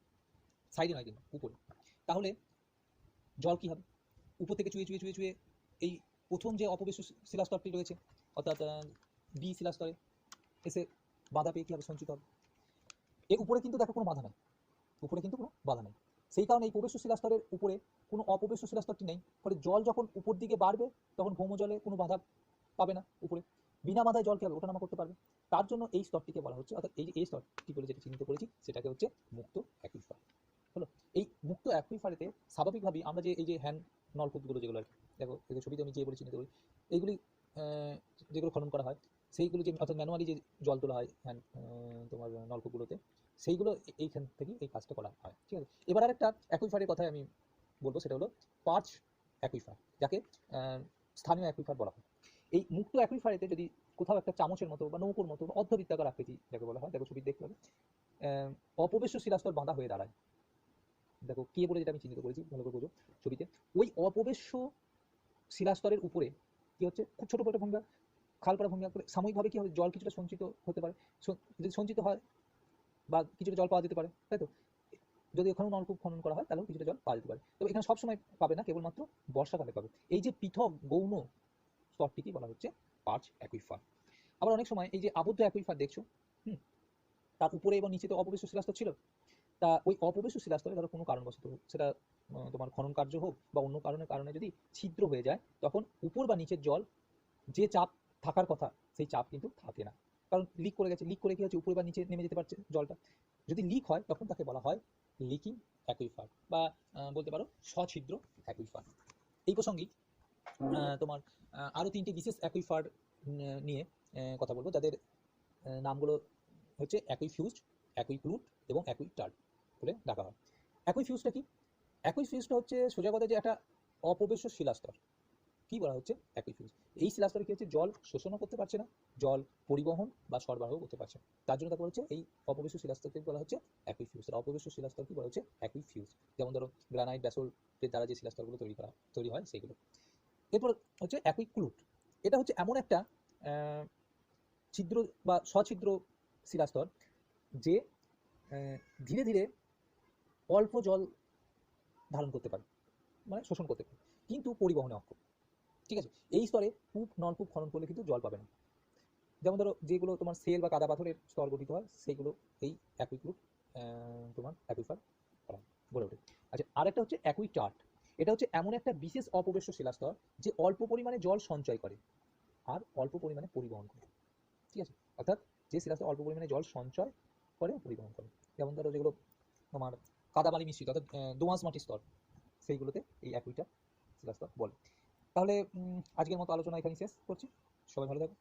সাইডে নয় কিন্তু উপরে, তাহলে জল কি হবে, উপর থেকে চুয়ে চুয়ে চুয়ে চুয়ে এই প্রথম যে অপবেশ শিলাস্তরটি রয়েছে, অর্থাৎ বি শিলাস্তরে এসে বাধা পেয়ে কি হবে, সঞ্চিত হবে। এর উপরে কিন্তু দেখো কোনো বাধা নেই, উপরে কিন্তু কোনো বাধা নেই, সেই কারণে এই প্রবেশ শিলাস্তরের উপরে কোনো অপবেশ শিলাস্তরটি নেই, ফলে জল যখন উপর দিকে বাড়বে তখন ভৌম জলে কোনো বাধা পাবে না, উপরে বিনা বাধায় জল কি হবে, ওঠানামা করতে পারবে। তার জন্য এই স্তরটিকে বলা হচ্ছে, অর্থাৎ এই যে এই স্তরটি বলে যেটা চিহ্নিত করেছি, সেটাকে হচ্ছে মুক্ত অ্যাকুইফার। হলো, এই মুক্ত অ্যাকুইফারেতে স্বাভাবিকভাবেই আমরা যে এই যে হ্যান্ড নলকূপগুলো যেগুলো আর কি, দেখো এই ছবিতে আমি যে বলে চিহ্নিত করি, এইগুলি যেগুলো খনন করা হয়, সেইগুলো যে অর্থাৎ ম্যানুয়ালি যে জল তোলা হয় হ্যান্ড তোমার নলকূপগুলোতে, সেইগুলো এইখান থেকে এই কাজটা করা হয়, ঠিক আছে। এবার আরেকটা অ্যাকুইফারের কথাই আমি বলবো, সেটা হলো পার্চ অ্যাকুইফার, যাকে স্থানীয় অ্যাকুইফার বলা হয়। এই মুক্ত অ্যাকুইফারেতে যদি কোথাও একটা চামচের মতো বা নৌকোর মতো বা অর্ধবৃত্তাকার আকৃতি যাকে বলা হয়, দেখো ছবি দেখতে হবে, অপবেশ্য শিলাস্তর বাঁধা হয়ে দাঁড়ায়, দেখো কে বলে যেটা আমি চিহ্নিত করেছি, ভালো করে বোঝো ছবিতে, ওই অপবেশ্য শিলাস্তরের উপরে কি হচ্ছে, খুব ছোট ছোট ভঙ্গা, খাল পাড়া ভঙ্গা করে সাময়িকভাবে কি হবে, জল কিছুটা সঞ্চিত হতে পারে, যদি সঞ্চিত হয় বা কিছুটা জল পাওয়া যেতে পারে, তাই তো। যদি এখানেও নলকূপ খনন করা হয় তাহলেও কিছুটা জল পাওয়া যেতে পারে, তবে এখানে সবসময় পাবে না, কেবলমাত্র বর্ষাকালে পাবে। এই যে পৃথক গৌণ স্তরটিকে বলা হচ্ছে পার্চ অ্যাকুইফার। আবার অনেক সময় এই যে আবদ্ধ অ্যাকুইফার দেখছো, তার উপরে এবং নিচে তো অপবেশ্য শিলাস্তর ছিল, তা ওই অপবেশ্য শিলাস্তরে ধরো কোনো কারণবশত সেটা তোমার খনন কার্য হোক বা অন্য কারণে যদি ছিদ্র হয়ে যায়, তখন উপর বা নিচের জল যে চাপ থাকার কথা সেই চাপ কিন্তু থাকে না, কারণ লিক করে গেছে, লিক করে কি হচ্ছে, উপরে বা নিচে নেমে যেতে পারছে জলটা। যদি লিক হয় তখন তাকে বলা হয় লিকিং অ্যাকুইফার বা বলতে পারো সছিদ্র অ্যাকুইফার। এই প্রসঙ্গে তোমার আরও তিনটি বিশেষ অ্যাকুইফার নিয়ে কথা বলবো, যাদের নামগুলো হচ্ছে অ্যাকুইফিউজড, অ্যাকুইক্লুড এবং অ্যাকুইটার্ড বলে ডাকা হয়। অ্যাকুইফিউজটা কি, অ্যাকুইফিউজটা হচ্ছে সোজা কথা যে একটা অপবেশ্য শিলাস্তর, কি বলা হচ্ছে, অ্যাকুইফিউজ। এই শিলাস্তরে কি হচ্ছে, জল শোষণও করতে পারছে না, জল পরিবহন বা সরবরাহ করতে পারছে না, তার জন্য তাকে বলা হচ্ছে এই অপবেশ্য শিলাস্তরকে বলা হচ্ছে অ্যাকুইফিউজ। অপবেশ্য শিলাস্তর কি বলা হচ্ছে, অ্যাকুইফিউজ। যেমন ধরো গ্রানাইট, ব্যাসল্টের দ্বারা যে শিলাস্তরগুলো তৈরি হয় সেইগুলো। এরপর হচ্ছে অ্যাকুইক্লুড, এটা হচ্ছে এমন একটা ছিদ্র বা সছিদ্র শিলাস্তর যে ধীরে ধীরে অল্প জল ধারণ করতে পারে, মানে শোষণ করতে পারে, কিন্তু পরিবহনে অক্ষম, ঠিক আছে। এই স্তরে নলকূপ খনন করলে কিন্তু জল পাবে না। যেমন ধরো যেগুলো তোমার সেল বা কাদা পাথরের স্তর গঠিত হয়, সেইগুলো এই অ্যাকুইক্লুড তোমার অ্যাকুইফার গড়ে ওঠে। আচ্ছা, আরেকটা হচ্ছে অ্যাকুইটার্ট, এটা হচ্ছে এমন একটা বিশেষ অপবেশ্য শিলাস্তর যে অল্প পরিমাণে জল সঞ্চয় করে আর অল্প পরিমাণে পরিবহন করে, ঠিক আছে। অর্থাৎ যে শিলাস্তর অল্প পরিমাণে জল সঞ্চয় করে পরিবহন করে, যেমন ধরো যেগুলো তোমার কাদাবালি মিশ্রিত, অর্থাৎ দোআঁশ মাটির স্তর, সেইগুলোতে এই অ্যাকুইটার শিলাস্তর বলে। তাহলে আজকের মতো আলোচনা এখানেই শেষ করছি, সবাই ভালো থাকো।